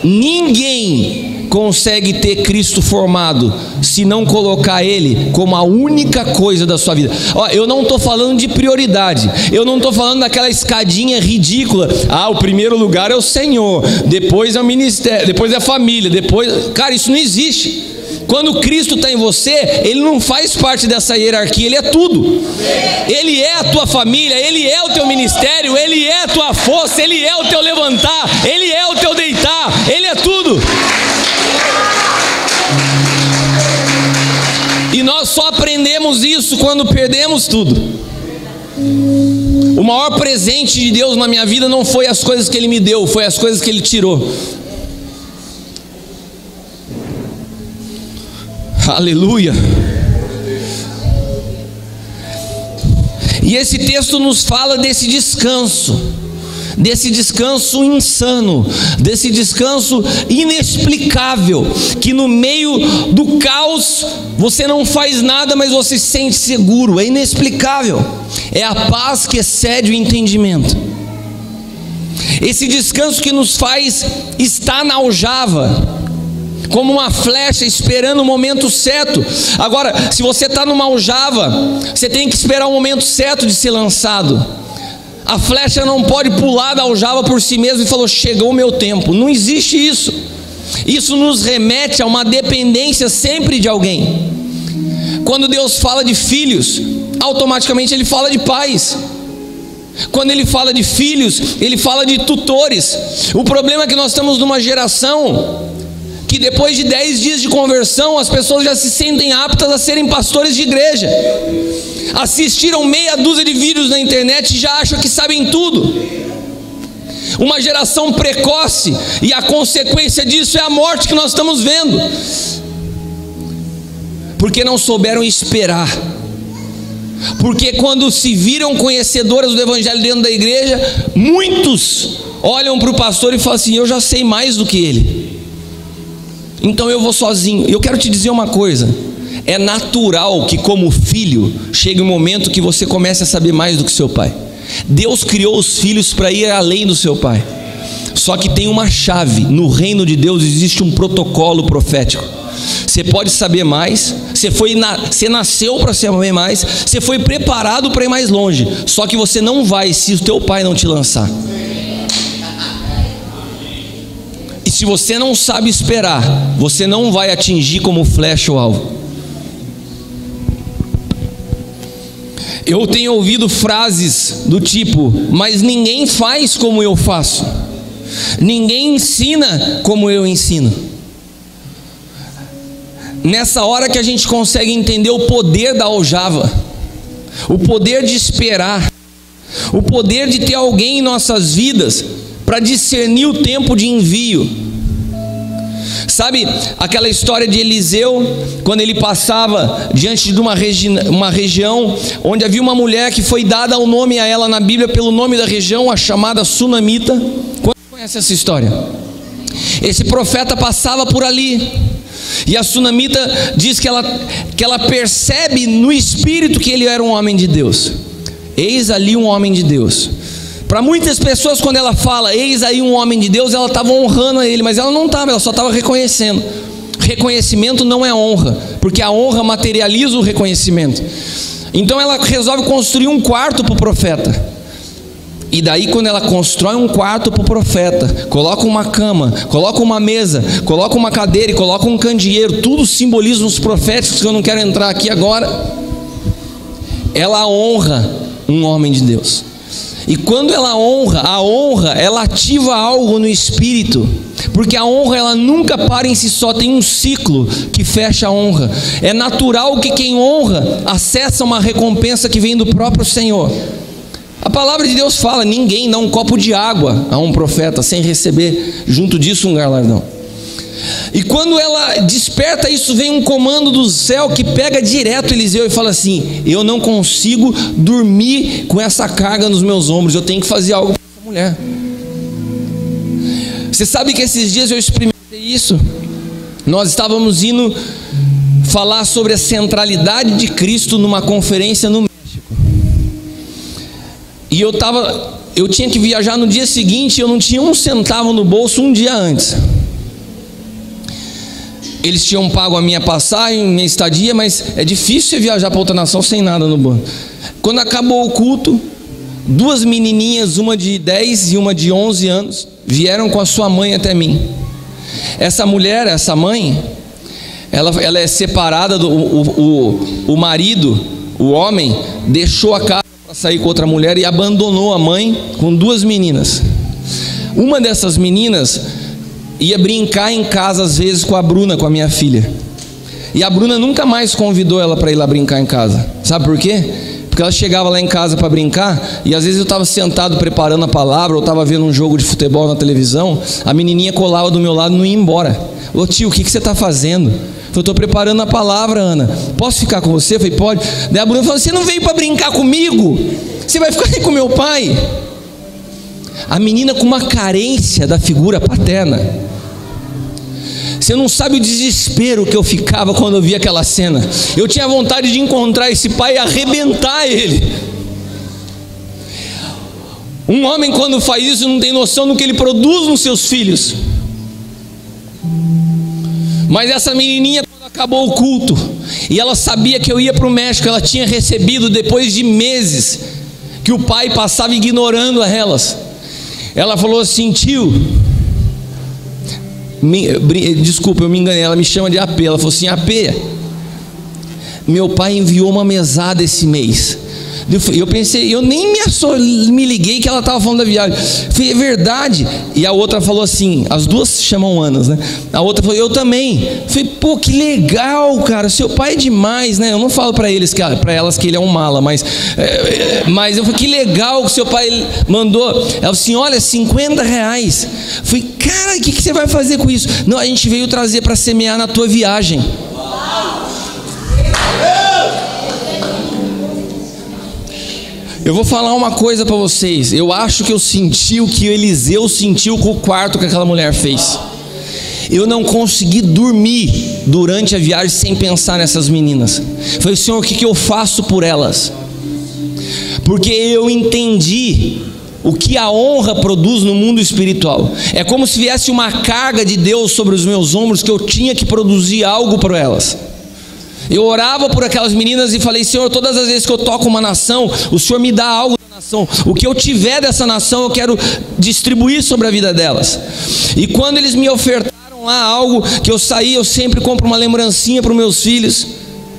S1: ninguém consegue ter Cristo formado se não colocar Ele como a única coisa da sua vida. Ó, eu não estou falando de prioridade, eu não estou falando daquela escadinha ridícula. O primeiro lugar é o Senhor, depois é o ministério, depois é a família, depois... Cara, isso não existe. Quando Cristo está em você, Ele não faz parte dessa hierarquia, Ele é tudo. Ele é a tua família, Ele é o teu ministério, Ele é a tua força, Ele é o teu levantar, Ele é o teu deitar, Ele é tudo. E nós só aprendemos isso quando perdemos tudo. O maior presente de Deus na minha vida não foi as coisas que Ele me deu, foi as coisas que Ele tirou. Aleluia. E esse texto nos fala desse descanso insano, desse descanso inexplicável, que no meio do caos você não faz nada, mas você se sente seguro. É inexplicável. É a paz que excede o entendimento. Esse descanso que nos faz estar na aljava, como uma flecha esperando o momento certo. Agora, se você está numa aljava, você tem que esperar o momento certo de ser lançado. A flecha não pode pular da aljava por si mesmo e falou: chegou o meu tempo. Não existe isso. Isso nos remete a uma dependência sempre de alguém. Quando Deus fala de filhos, automaticamente Ele fala de pais. Quando Ele fala de filhos, Ele fala de tutores. O problema é que nós estamos numa geração que depois de 10 dias de conversão, as pessoas já se sentem aptas a serem pastores de igreja. Assistiram meia dúzia de vídeos na internet e já acham que sabem tudo. Uma geração precoce, e a consequência disso é a morte que nós estamos vendo, porque não souberam esperar. Porque quando se viram conhecedoras do evangelho dentro da igreja, muitos olham para o pastor e falam assim: eu já sei mais do que ele, então eu vou sozinho. Eu quero te dizer uma coisa: é natural que como filho chegue um momento que você comece a saber mais do que seu pai. Deus criou os filhos para ir além do seu pai. Só que tem uma chave. No reino de Deus existe um protocolo profético. Você pode saber mais, você nasceu para saber mais, você foi preparado para ir mais longe. Só que você não vai se o teu pai não te lançar. E se você não sabe esperar, você não vai atingir como flecha o alvo. Eu tenho ouvido frases do tipo: mas ninguém faz como eu faço, ninguém ensina como eu ensino. Nessa hora que a gente consegue entender o poder da aljava, o poder de esperar, o poder de ter alguém em nossas vidas para discernir o tempo de envio. Sabe aquela história de Eliseu, quando ele passava diante de uma região onde havia uma mulher que foi dada o nome a ela na Bíblia pelo nome da região, a chamada Sunamita? Quantos conhecem essa história? Esse profeta passava por ali, e a Sunamita diz que ela percebe no espírito que ele era um homem de Deus. Eis ali um homem de Deus. Para muitas pessoas, quando ela fala, eis aí um homem de Deus, ela estava honrando a ele, mas ela não estava, ela só estava reconhecendo. Reconhecimento não é honra, porque a honra materializa o reconhecimento. Então ela resolve construir um quarto para o profeta. E daí, quando ela constrói um quarto para o profeta, coloca uma cama, coloca uma mesa, coloca uma cadeira e coloca um candeeiro, tudo simboliza os proféticos que eu não quero entrar aqui agora. Ela honra um homem de Deus. E quando ela honra, a honra, ela ativa algo no espírito, porque a honra, ela nunca para em si só, tem um ciclo que fecha a honra. É natural que quem honra acessa uma recompensa que vem do próprio Senhor. A palavra de Deus fala: ninguém dá um copo de água a um profeta sem receber junto disso um galardão. E quando ela desperta isso, vem um comando do céu que pega direto Eliseu e fala assim: eu não consigo dormir com essa carga nos meus ombros, eu tenho que fazer algo para essa mulher. Você sabe que esses dias eu experimentei isso. Nós estávamos indo falar sobre a centralidade de Cristo numa conferência no México. E eu tinha que viajar no dia seguinte, eu não tinha um centavo no bolso um dia antes. Eles tinham pago a minha passagem, minha estadia, mas é difícil você viajar para outra nação sem nada no bolso. Quando acabou o culto, duas menininhas, uma de 10 e uma de 11 anos, vieram com a sua mãe até mim. Essa mulher, essa mãe, ela é separada, o marido, o homem, deixou a casa para sair com outra mulher e abandonou a mãe com duas meninas. Uma dessas meninas ia brincar em casa às vezes com a Bruna, com a minha filha, e a Bruna nunca mais convidou ela para ir lá brincar em casa. Sabe por quê? Porque ela chegava lá em casa para brincar, e às vezes eu estava sentado preparando a palavra, ou estava vendo um jogo de futebol na televisão, a menininha colava do meu lado e não ia embora. Ô tio, o que você está fazendo? Eu estou preparando a palavra, Ana, posso ficar com você? Eu falei, pode. Daí a Bruna falou, você não veio para brincar comigo? Você vai ficar aí com meu pai? A menina com uma carência da figura paterna. Você não sabe o desespero que eu ficava quando eu via aquela cena. Eu tinha vontade de encontrar esse pai e arrebentar ele. Um homem, quando faz isso, não tem noção do que ele produz nos seus filhos. Mas essa menininha, quando acabou o culto e ela sabia que eu ia para o México, ela tinha recebido depois de meses que o pai passava ignorando a elas. Ela falou assim, tio, desculpa, eu me enganei, ela me chama de AP. Ela falou assim, AP, meu pai enviou uma mesada esse mês. Eu pensei, eu nem me liguei que ela estava falando da viagem. Falei, é verdade. E a outra falou assim, as duas chamam Anas, né? A outra falou, eu também. Falei, pô, que legal, cara, seu pai é demais, né? Eu não falo para elas que ele é um mala, mas eu falei, que legal que seu pai mandou. Ela falou assim, olha, R$50. Falei, cara, o que você vai fazer com isso? Não, a gente veio trazer para semear na tua viagem. Eu vou falar uma coisa para vocês. Eu acho que eu senti o que Eliseu sentiu com o quarto que aquela mulher fez. Eu não consegui dormir durante a viagem sem pensar nessas meninas. Falei, Senhor, o que eu faço por elas? Porque eu entendi o que a honra produz no mundo espiritual. É como se viesse uma carga de Deus sobre os meus ombros, que eu tinha que produzir algo para elas. Eu orava por aquelas meninas e falei, Senhor, todas as vezes que eu toco uma nação, o Senhor me dá algo da nação. O que eu tiver dessa nação, eu quero distribuir sobre a vida delas. E quando eles me ofertaram lá algo, que eu saí, eu sempre compro uma lembrancinha para os meus filhos.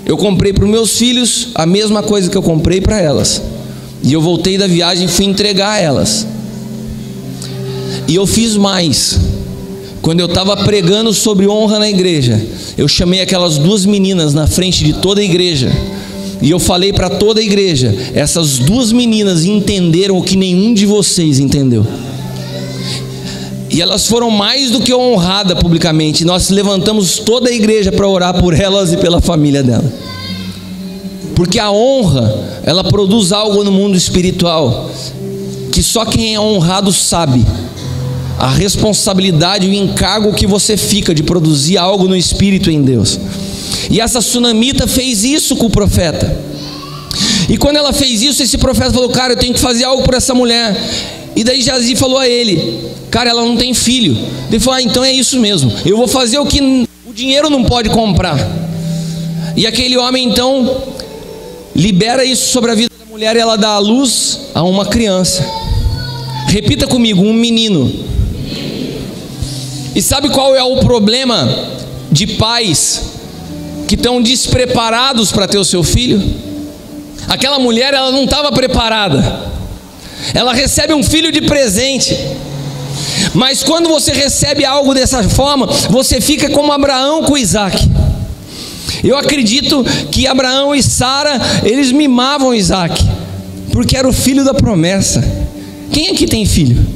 S1: Eu comprei para os meus filhos a mesma coisa que eu comprei para elas. E eu voltei da viagem e fui entregar a elas. E eu fiz mais. Quando eu estava pregando sobre honra na igreja, eu chamei aquelas duas meninas na frente de toda a igreja, e eu falei para toda a igreja, essas duas meninas entenderam o que nenhum de vocês entendeu. E elas foram mais do que honradas publicamente. Nós levantamos toda a igreja para orar por elas e pela família dela. Porque a honra, ela produz algo no mundo espiritual que só quem é honrado sabe. A responsabilidade e o encargo que você fica de produzir algo no espírito em Deus. E essa sunamita fez isso com o profeta. E quando ela fez isso, esse profeta falou: cara, eu tenho que fazer algo por essa mulher. E daí Geazi falou a ele: cara, ela não tem filho. Ele falou: então é isso mesmo, eu vou fazer o que o dinheiro não pode comprar. E aquele homem então libera isso sobre a vida da mulher, e ela dá à luz a uma criança. Repita comigo: um menino. E sabe qual é o problema de pais que estão despreparados para ter o seu filho? Aquela mulher, ela não estava preparada. Ela recebe um filho de presente. Mas quando você recebe algo dessa forma, você fica como Abraão com Isaac. Eu acredito que Abraão e Sara, eles mimavam Isaac, porque era o filho da promessa. Quem aqui tem filho?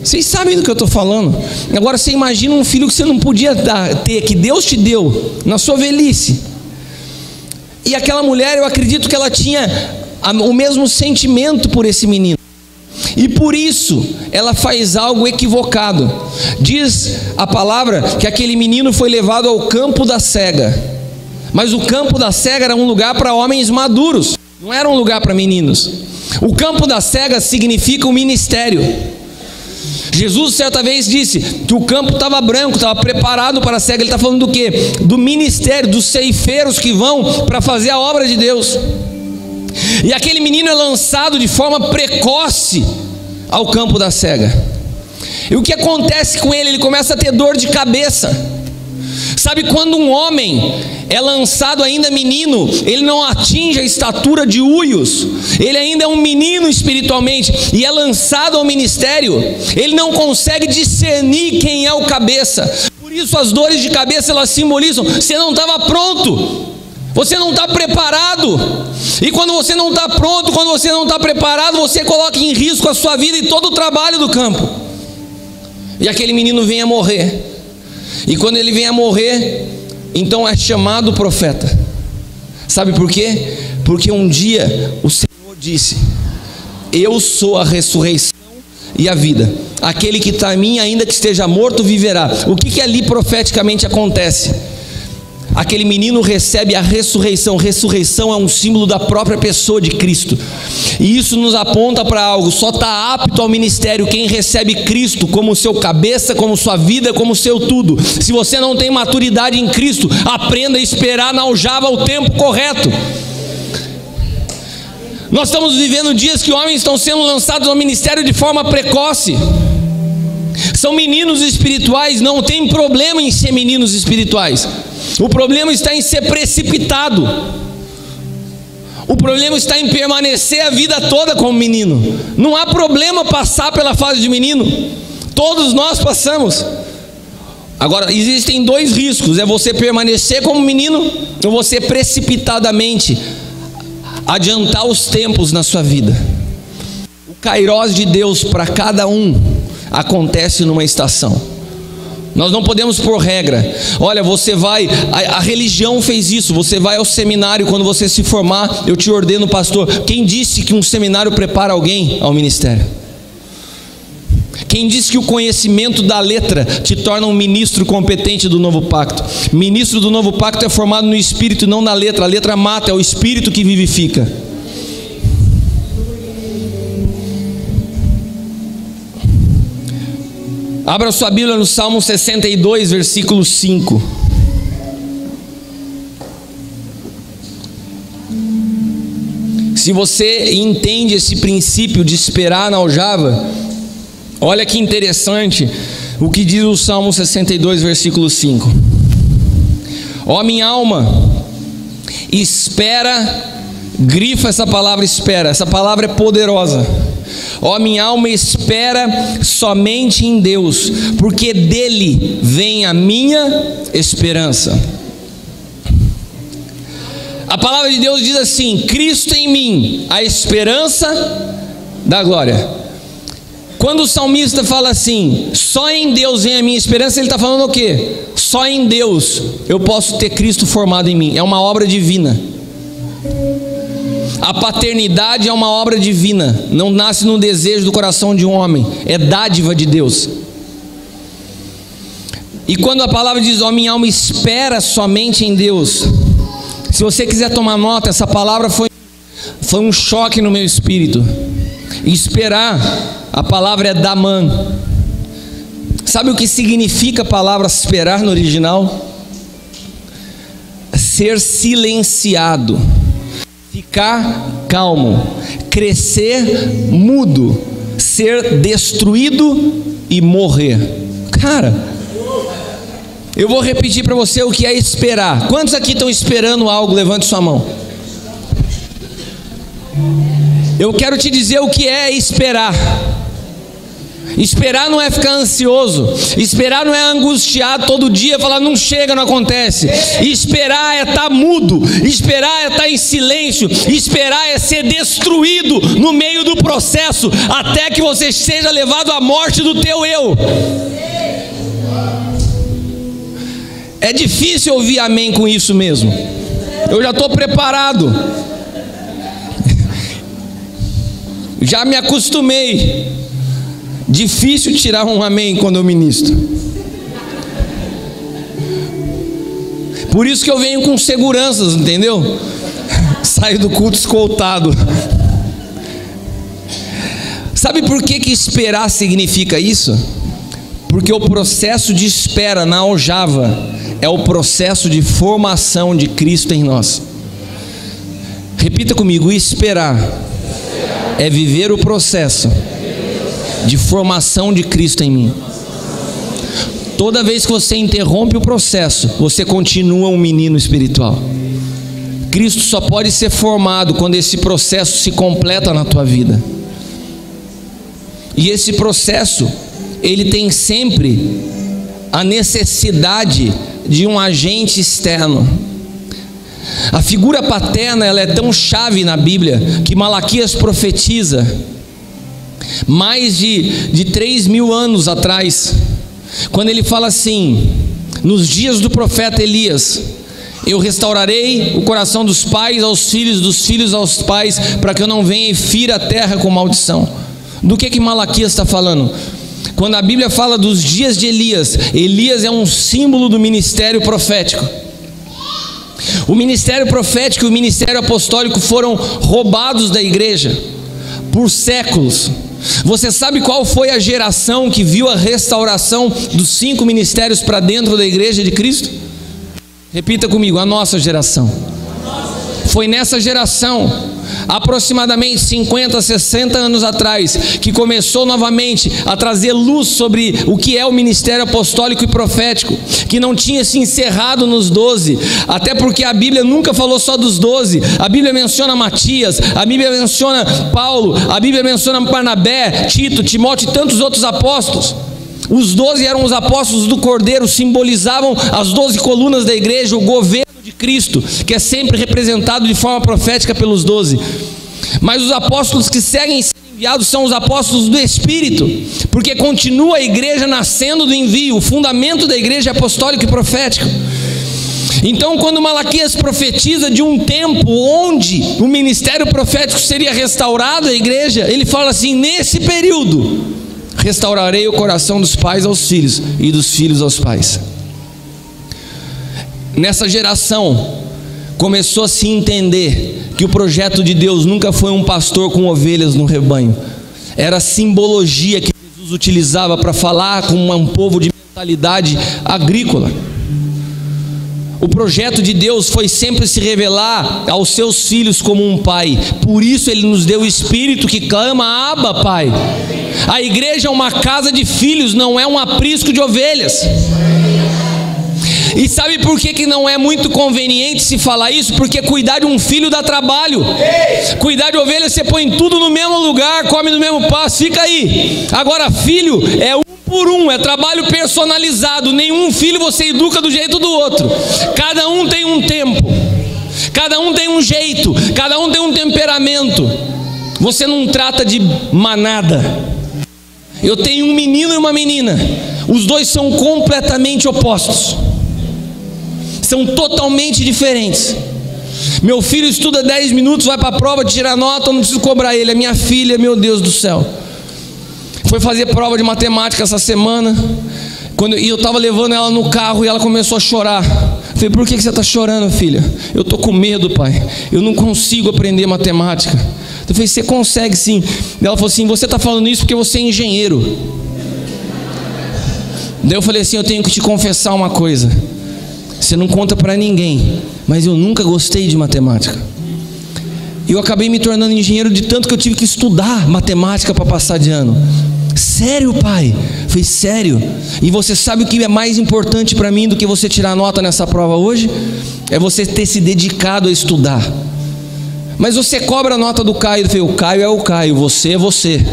S1: Vocês sabem do que eu estou falando. Agora você imagina um filho que você não podia ter, que Deus te deu na sua velhice. E aquela mulher, eu acredito que ela tinha o mesmo sentimento por esse menino. E por isso ela faz algo equivocado. Diz a palavra que aquele menino foi levado ao campo da cega. Mas o campo da cega era um lugar para homens maduros, não era um lugar para meninos. O campo da cega significa um ministério. Jesus certa vez disse que o campo estava branco, estava preparado para a cega. Ele está falando do quê? Do ministério, dos ceifeiros que vão para fazer a obra de Deus. E aquele menino é lançado de forma precoce ao campo da cega. E o que acontece com ele? Ele começa a ter dor de cabeça. Sabe quando um homem é lançado ainda menino, ele não atinge a estatura de Uios, ele ainda é um menino espiritualmente, e é lançado ao ministério, ele não consegue discernir quem é o cabeça. Por isso as dores de cabeça, elas simbolizam: você não estava pronto, você não está preparado. E quando você não está pronto, quando você não está preparado, você coloca em risco a sua vida e todo o trabalho do campo. E aquele menino vem a morrer. E quando ele vem a morrer, então é chamado profeta. Sabe por quê? Porque um dia o Senhor disse: eu sou a ressurreição e a vida. Aquele que está em mim, ainda que esteja morto, viverá. O que ali profeticamente acontece? Aquele menino recebe a ressurreição. Ressurreição é um símbolo da própria pessoa de Cristo. E isso nos aponta para algo: só está apto ao ministério quem recebe Cristo como seu cabeça, como sua vida, como seu tudo. Se você não tem maturidade em Cristo, aprenda a esperar na aljava o tempo correto. Nós estamos vivendo dias que homens estão sendo lançados ao ministério de forma precoce. São meninos espirituais, não tem problema em ser meninos espirituais. O problema está em ser precipitado. O problema está em permanecer a vida toda como menino. Não há problema passar pela fase de menino. Todos nós passamos. Agora, existem dois riscos: é você permanecer como menino, ou você precipitadamente adiantar os tempos na sua vida. O kairós de Deus para cada um acontece numa estação. Nós não podemos pôr regra. Olha, você vai, a religião fez isso, você vai ao seminário, quando você se formar, eu te ordeno pastor. Quem disse que um seminário prepara alguém ao ministério? Quem disse que o conhecimento da letra te torna um ministro competente do novo pacto? Ministro do novo pacto é formado no espírito, não na letra. A letra mata, é o espírito que vivifica. Abra sua Bíblia no Salmo 62, versículo 5. Se você entende esse princípio de esperar na aljava, olha que interessante o que diz o Salmo 62, versículo 5. Ó minha alma, espera, grifa essa palavra espera, essa palavra é poderosa. Ó minha alma, espera somente em Deus, porque dele vem a minha esperança. A palavra de Deus diz assim: Cristo em mim, a esperança da glória. Quando o salmista fala assim, só em Deus vem a minha esperança, ele está falando o quê? Só em Deus eu posso ter Cristo formado em mim. É uma obra divina. A paternidade é uma obra divina, não nasce no desejo do coração de um homem, é dádiva de Deus. E quando a palavra diz, ó, minha alma espera somente em Deus, se você quiser tomar nota, essa palavra foi um choque no meu espírito. Esperar, a palavra é daman. Sabe o que significa a palavra esperar no original? Ser silenciado, ficar calmo, crescer mudo, ser destruído e morrer. Cara, eu vou repetir para você o que é esperar. Quantos aqui estão esperando algo? Levante sua mão. Eu quero te dizer o que é esperar. Esperar não é ficar ansioso. Esperar não é angustiado todo dia, falar não chega, não acontece. Esperar é estar mudo. Esperar é estar em silêncio. Esperar é ser destruído no meio do processo, até que você seja levado à morte do teu eu. É difícil ouvir amém com isso mesmo. Eu já estou preparado. Já me acostumei. Difícil tirar um amém quando eu ministro. Por isso que eu venho com seguranças, entendeu? Saio do culto escoltado. Sabe por que esperar significa isso? Porque o processo de espera na aljava é o processo de formação de Cristo em nós. Repita comigo, esperar é viver o processo de formação de Cristo em mim. Toda vez que você interrompe o processo, você continua um menino espiritual. Cristo só pode ser formado quando esse processo se completa na tua vida. E esse processo, ele tem sempre a necessidade de um agente externo. A figura paterna, ela é tão chave na Bíblia que Malaquias profetiza mais de 3.000 anos atrás, quando ele fala assim: nos dias do profeta Elias, eu restaurarei o coração dos pais aos filhos, dos filhos aos pais, para que eu não venha e fira a terra com maldição. Do que Malaquias está falando? Quando a Bíblia fala dos dias de Elias, Elias é um símbolo do ministério profético. O ministério profético e o ministério apostólico foram roubados da igreja por séculos. Você sabe qual foi a geração que viu a restauração dos 5 ministérios para dentro da igreja de Cristo? Repita comigo, a nossa geração. Foi nessa geração, aproximadamente 50, 60 anos atrás, que começou novamente a trazer luz sobre o que é o ministério apostólico e profético, que não tinha se encerrado nos 12, até porque a Bíblia nunca falou só dos 12. A Bíblia menciona Matias, a Bíblia menciona Paulo, a Bíblia menciona Barnabé, Tito, Timóteo e tantos outros apóstolos. Os 12 eram os apóstolos do Cordeiro, simbolizavam as 12 colunas da igreja, o governo de Cristo, que é sempre representado de forma profética pelos 12. Mas os apóstolos que seguem sendo enviados são os apóstolos do Espírito, porque continua a igreja nascendo do envio. O fundamento da igreja é apostólico e profético. Então, quando Malaquias profetiza de um tempo onde o ministério profético seria restaurado à igreja, ele fala assim: nesse período restaurarei o coração dos pais aos filhos e dos filhos aos pais. Nessa geração começou a se entender que o projeto de Deus nunca foi um pastor com ovelhas no rebanho. Era a simbologia que Jesus utilizava para falar com um povo de mentalidade agrícola. O projeto de Deus foi sempre se revelar aos seus filhos como um pai. Por isso ele nos deu o Espírito que clama: Abba, Pai. A igreja é uma casa de filhos, não é um aprisco de ovelhas. E sabe por que não é muito conveniente se falar isso? Porque cuidar de um filho dá trabalho. Cuidar de ovelha, você põe tudo no mesmo lugar, come no mesmo pasto, fica aí. Agora filho é um por um, é trabalho personalizado. Nenhum filho você educa do jeito do outro. Cada um tem um tempo, cada um tem um jeito, cada um tem um temperamento. Você não trata de manada. Eu tenho um menino e uma menina. Os dois são completamente opostos. São totalmente diferentes. Meu filho estuda 10 minutos, vai para a prova, tira nota, eu não preciso cobrar ele. A minha filha, meu Deus do céu, foi fazer prova de matemática essa semana. E eu estava levando ela no carro e ela começou a chorar. Eu falei, por que você está chorando, filha? Eu estou com medo, pai. Eu não consigo aprender matemática. Eu falei, você consegue sim. Ela falou assim, você está falando isso porque você é engenheiro. Daí eu falei assim, eu tenho que te confessar uma coisa. Você não conta para ninguém, mas eu nunca gostei de matemática. Eu acabei me tornando engenheiro de tanto que eu tive que estudar matemática para passar de ano. Sério, pai? Eu falei, sério? E você sabe o que é mais importante para mim do que você tirar nota nessa prova hoje? É você ter se dedicado a estudar. Mas você cobra a nota do Caio. Eu falei, o Caio é o Caio, você é você.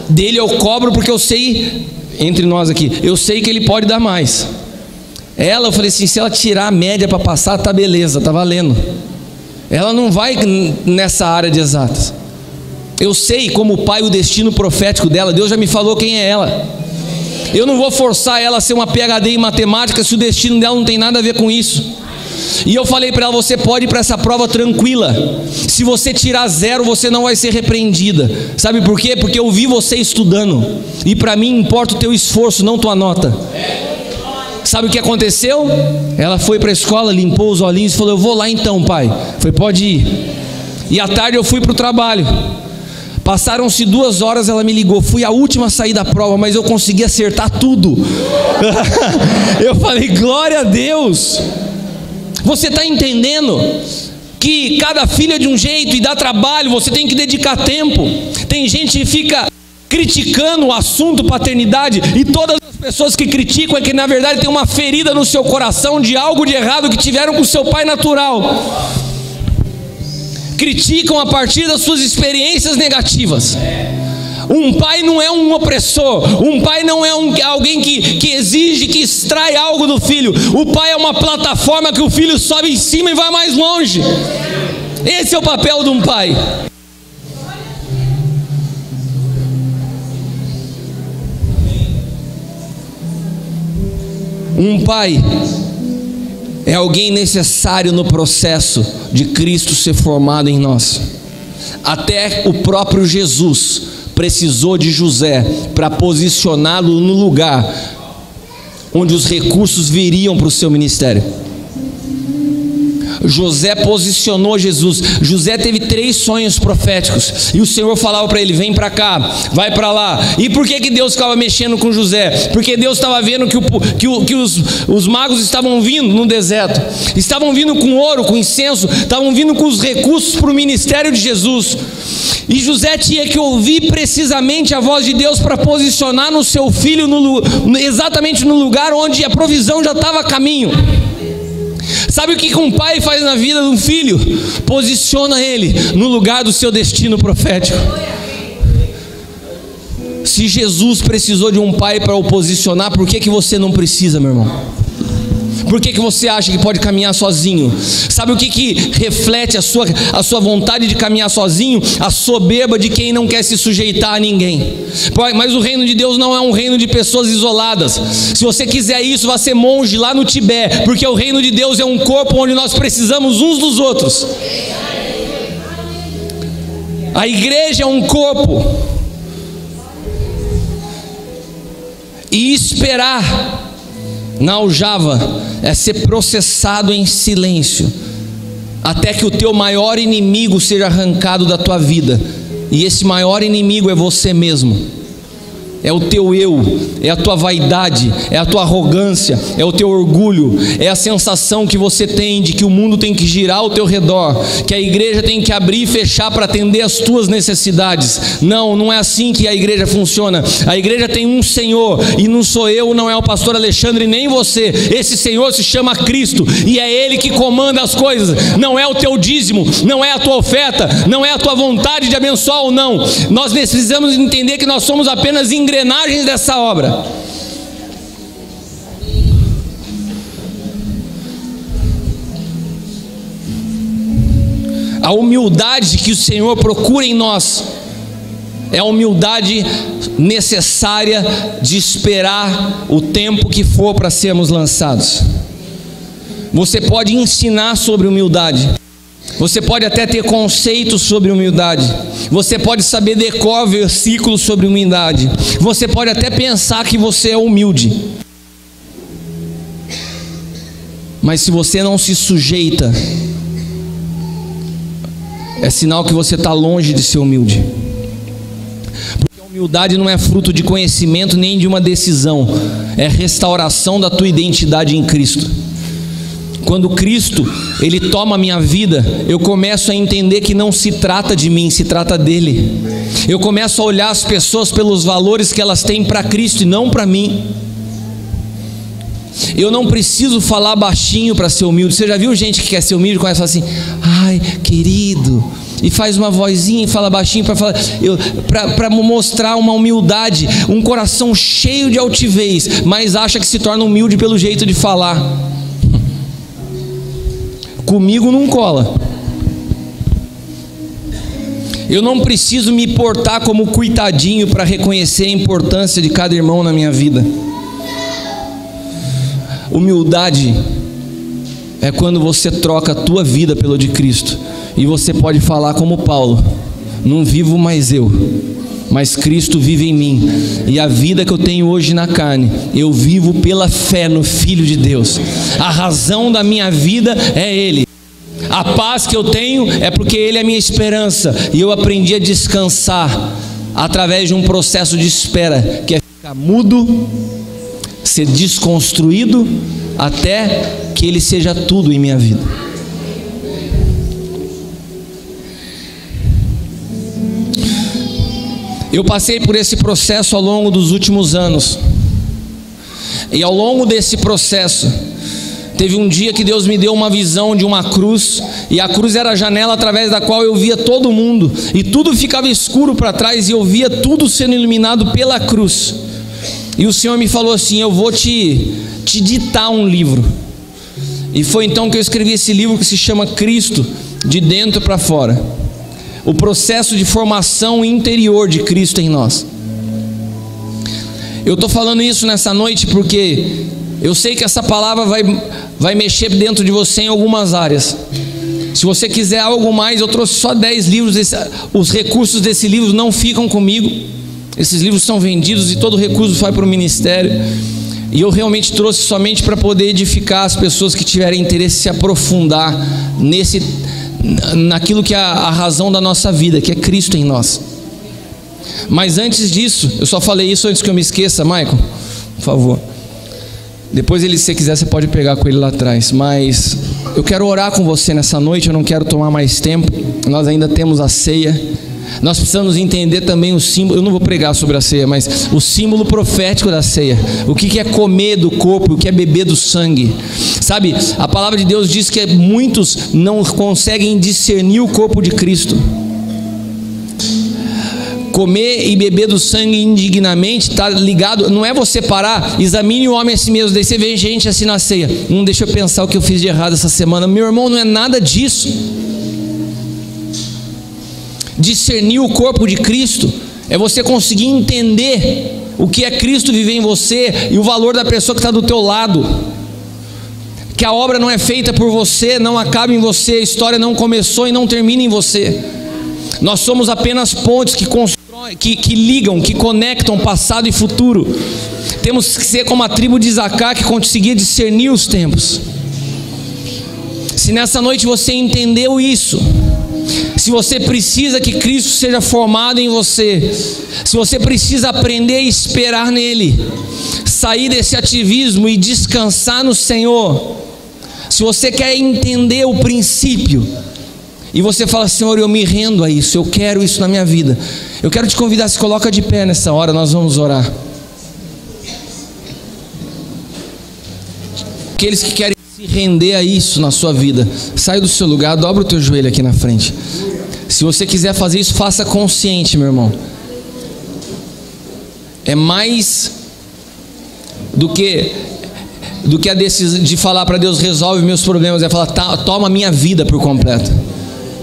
S1: Dele eu cobro porque eu sei, entre nós aqui, eu sei que ele pode dar mais. Ela, eu falei assim, se ela tirar a média para passar, tá beleza, tá valendo. Ela não vai nessa área de exatas. Eu sei como pai o destino profético dela. Deus já me falou quem é ela. Eu não vou forçar ela a ser uma PhD em matemática se o destino dela não tem nada a ver com isso. E eu falei para ela, você pode ir para essa prova tranquila. Se você tirar 0, você não vai ser repreendida. Sabe por quê? Porque eu vi você estudando. E para mim importa o teu esforço, não tua nota. Sabe o que aconteceu? Ela foi para a escola, limpou os olhinhos e falou, eu vou lá então, pai. Foi, pode ir. E à tarde eu fui para o trabalho. Passaram-se 2 horas, ela me ligou. Fui a última a sair da prova, mas eu consegui acertar tudo. Eu falei, glória a Deus. Você está entendendo que cada filho é de um jeito e dá trabalho, você tem que dedicar tempo. Tem gente que fica criticando o assunto paternidade, e todas as pessoas que criticam é que na verdade tem uma ferida no seu coração de algo de errado que tiveram com seu pai natural. Criticam a partir das suas experiências negativas. Um pai não é um opressor. Um pai não é alguém que exige, que extrai algo do filho. O pai é uma plataforma que o filho sobe em cima e vai mais longe. Esse é o papel de um pai. Um pai é alguém necessário no processo de Cristo ser formado em nós. Até o próprio Jesus precisou de José para posicioná-lo no lugar onde os recursos viriam para o seu ministério. José posicionou Jesus. José teve 3 sonhos proféticos e o Senhor falava para ele, vem para cá, vai para lá. E por que Deus ficava mexendo com José? Porque Deus estava vendo que os magos estavam vindo no deserto, estavam vindo com ouro, com incenso, estavam vindo com os recursos para o ministério de Jesus. E José tinha que ouvir precisamente a voz de Deus para posicionar no seu filho exatamente no lugar onde a provisão já estava a caminho. Sabe o que um pai faz na vida de um filho? Posiciona ele no lugar do seu destino profético. Se Jesus precisou de um pai para o posicionar, por que você não precisa, meu irmão? Por que você acha que pode caminhar sozinho? Sabe o que reflete a sua vontade de caminhar sozinho? A soberba de quem não quer se sujeitar a ninguém. Mas o reino de Deus não é um reino de pessoas isoladas. Se você quiser isso, vá ser monge lá no Tibete, porque o reino de Deus é um corpo onde nós precisamos uns dos outros. A igreja é um corpo. E esperar na aljava é ser processado em silêncio até que o teu maior inimigo seja arrancado da tua vida. E esse maior inimigo é você mesmo. É o teu eu, é a tua vaidade, é a tua arrogância, é o teu orgulho, é a sensação que você tem de que o mundo tem que girar ao teu redor, que a igreja tem que abrir e fechar para atender as tuas necessidades. Não é assim que a igreja funciona. A igreja tem um Senhor, e não sou eu, não é o pastor Alexandre, nem você. Esse Senhor se chama Cristo, e é Ele que comanda as coisas. Não é o teu dízimo, não é a tua oferta, não é a tua vontade de abençoar ou não. Nós precisamos entender que nós somos apenas engrenagens dessa obra. A humildade que o Senhor procura em nós é a humildade necessária de esperar o tempo que for para sermos lançados. Você pode ensinar sobre humildade, você pode até ter conceitos sobre humildade, você pode saber decorar versículos sobre humildade, você pode até pensar que você é humilde, mas se você não se sujeita, é sinal que você está longe de ser humilde. Porque a humildade não é fruto de conhecimento nem de uma decisão, é restauração da tua identidade em Cristo. Quando Cristo, Ele toma a minha vida, eu começo a entender que não se trata de mim, se trata dEle. Eu começo a olhar as pessoas pelos valores que elas têm para Cristo e não para mim. Eu não preciso falar baixinho para ser humilde. Você já viu gente que quer ser humilde e começa a falar assim: ai, querido, e faz uma vozinha e fala baixinho para mostrar uma humildade, um coração cheio de altivez, mas acha que se torna humilde pelo jeito de falar. Comigo não cola. Eu não preciso me portar como coitadinho para reconhecer a importância de cada irmão na minha vida. Humildade é quando você troca a tua vida pela de Cristo, e você pode falar como Paulo: não vivo mais eu, mas Cristo vive em mim, e a vida que eu tenho hoje na carne, eu vivo pela fé no Filho de Deus. A razão da minha vida é Ele. A paz que eu tenho é porque Ele é a minha esperança, e eu aprendi a descansar através de um processo de espera, que é ficar mudo, ser desconstruído, até que Ele seja tudo em minha vida. Eu passei por esse processo ao longo dos últimos anos, e ao longo desse processo, teve um dia que Deus me deu uma visão de uma cruz, e a cruz era a janela através da qual eu via todo mundo, e tudo ficava escuro para trás, e eu via tudo sendo iluminado pela cruz. E o Senhor me falou assim: eu vou te ditar um livro. E foi então que eu escrevi esse livro que se chama Cristo, de dentro para fora. O processo de formação interior de Cristo em nós. Eu estou falando isso nessa noite porque eu sei que essa palavra vai mexer dentro de você em algumas áreas. Se você quiser algo mais, eu trouxe só 10 livros. Os recursos desse livro não ficam comigo. Esses livros são vendidos e todo o recurso vai para o ministério. E eu realmente trouxe somente para poder edificar as pessoas que tiverem interesse em se aprofundar naquilo que é a razão da nossa vida, que é Cristo em nós. Mas antes disso, eu só falei isso antes que eu me esqueça, Maicon, por favor. Depois, se você quiser, você pode pegar com ele lá atrás. Mas eu quero orar com você nessa noite, eu não quero tomar mais tempo. Nós ainda temos a ceia. Nós precisamos entender também o símbolo. Eu não vou pregar sobre a ceia, mas o símbolo profético da ceia. O que é comer do corpo, o que é beber do sangue. Sabe, a palavra de Deus diz que muitos não conseguem discernir o corpo de Cristo. Comer e beber do sangue indignamente está ligado, não é você parar, examine o homem a si mesmo. Daí você vê gente assim na ceia: deixa eu pensar o que eu fiz de errado essa semana. Meu irmão, não é nada disso. Discernir o corpo de Cristo é você conseguir entender o que é Cristo viver em você e o valor da pessoa que está do teu lado. Que a obra não é feita por você, não acaba em você, a história não começou e não termina em você. Nós somos apenas pontes que ligam, que conectam passado e futuro. Temos que ser como a tribo de Isacar, que conseguia discernir os tempos. Se nessa noite você entendeu isso, se você precisa que Cristo seja formado em você, se você precisa aprender a esperar nele, sair desse ativismo e descansar no Senhor, se você quer entender o princípio, e você fala: Senhor, eu me rendo a isso, eu quero isso na minha vida, eu quero te convidar, se coloca de pé nessa hora, nós vamos orar. Aqueles que querem se render a isso na sua vida, sai do seu lugar, dobra o teu joelho aqui na frente. Se você quiser fazer isso, faça consciente, meu irmão. É mais do que a decisão de falar para Deus: resolve meus problemas, é falar: toma minha vida por completo.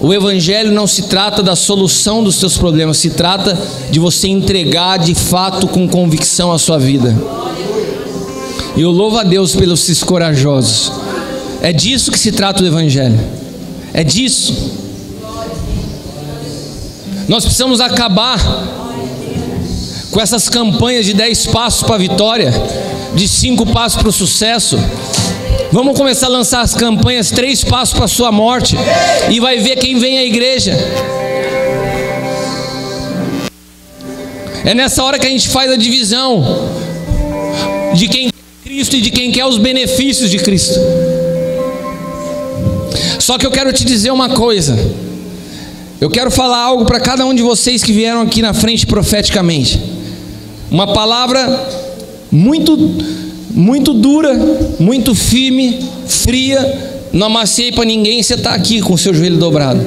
S1: O Evangelho não se trata da solução dos seus problemas, se trata de você entregar de fato com convicção a sua vida. E eu louvo a Deus pelos esses corajosos. É disso que se trata o Evangelho. É disso. Nós precisamos acabar com essas campanhas de 10 passos para a vitória, de 5 passos para o sucesso. Vamos começar a lançar as campanhas 3 passos para a sua morte, e vai ver quem vem à igreja. É nessa hora que a gente faz a divisão de quem quer Cristo e de quem quer os benefícios de Cristo. Só que eu quero te dizer uma coisa. Eu quero falar algo para cada um de vocês que vieram aqui na frente profeticamente. Uma palavra muito dura, muito firme, fria. Não amaciei para ninguém. Você está aqui com o seu joelho dobrado.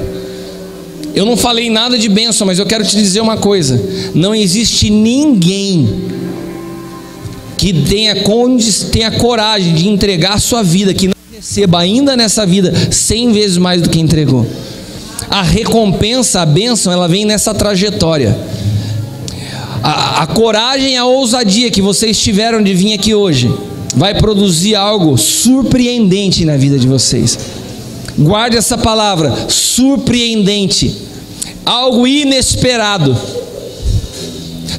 S1: Eu não falei nada de bênção, mas eu quero te dizer uma coisa. Não existe ninguém que tenha coragem de entregar a sua vida, que não receba ainda nessa vida 100 vezes mais do que entregou. A recompensa, a bênção, ela vem nessa trajetória. A coragem e a ousadia que vocês tiveram de vir aqui hoje vai produzir algo surpreendente na vida de vocês. Guarde essa palavra, surpreendente, algo inesperado.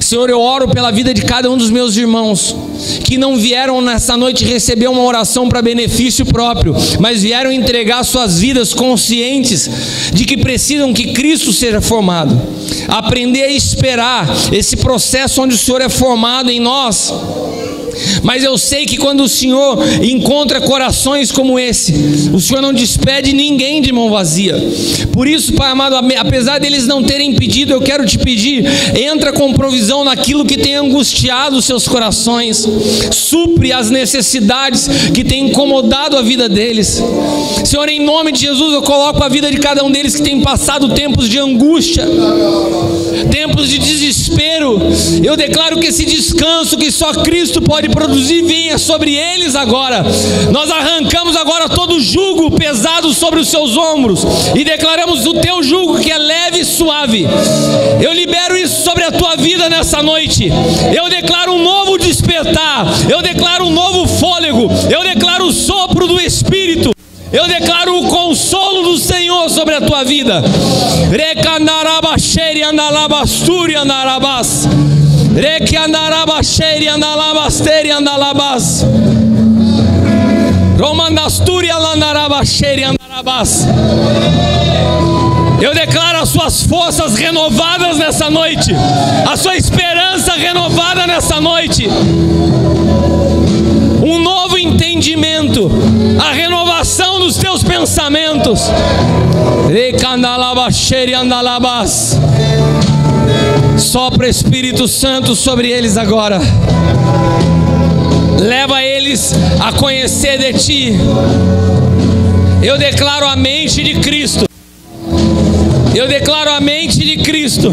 S1: Senhor, eu oro pela vida de cada um dos meus irmãos que não vieram nessa noite receber uma oração para benefício próprio, mas vieram entregar suas vidas conscientes de que precisam que Cristo seja formado. Aprender a esperar esse processo onde o Senhor é formado em nós. Mas eu sei que quando o Senhor encontra corações como esse, o Senhor não despede ninguém de mão vazia. Por isso, Pai amado, apesar deles não terem pedido, eu quero te pedir, entra com provisão naquilo que tem angustiado os seus corações, supre as necessidades que tem incomodado a vida deles. Senhor, em nome de Jesus, eu coloco a vida de cada um deles que tem passado tempos de angústia, tempos de desespero. Eu declaro que esse descanso que só Cristo pode produzir venha sobre eles agora. Nós arrancamos agora todo o jugo pesado sobre os seus ombros e declaramos o teu jugo que é leve e suave. Eu libero isso sobre a tua vida nessa noite. Eu declaro um novo despertar, eu declaro um novo fôlego, eu declaro o sopro do Espírito, eu declaro o consolo do Senhor sobre a tua vida. Recanarabaxeri andalabasturi andarabas. Recanarabaxeri andalabasteri andalabas. Romandasturi andarabaxeri andarabas. Eu declaro as suas forças renovadas nessa noite, a sua esperança renovada nessa noite, um novo entendimento, a renovação dos teus pensamentos. Sopra Espírito Santo sobre eles agora. Leva eles a conhecer de Ti. Eu declaro a mente de Cristo. Eu declaro a mente de Cristo.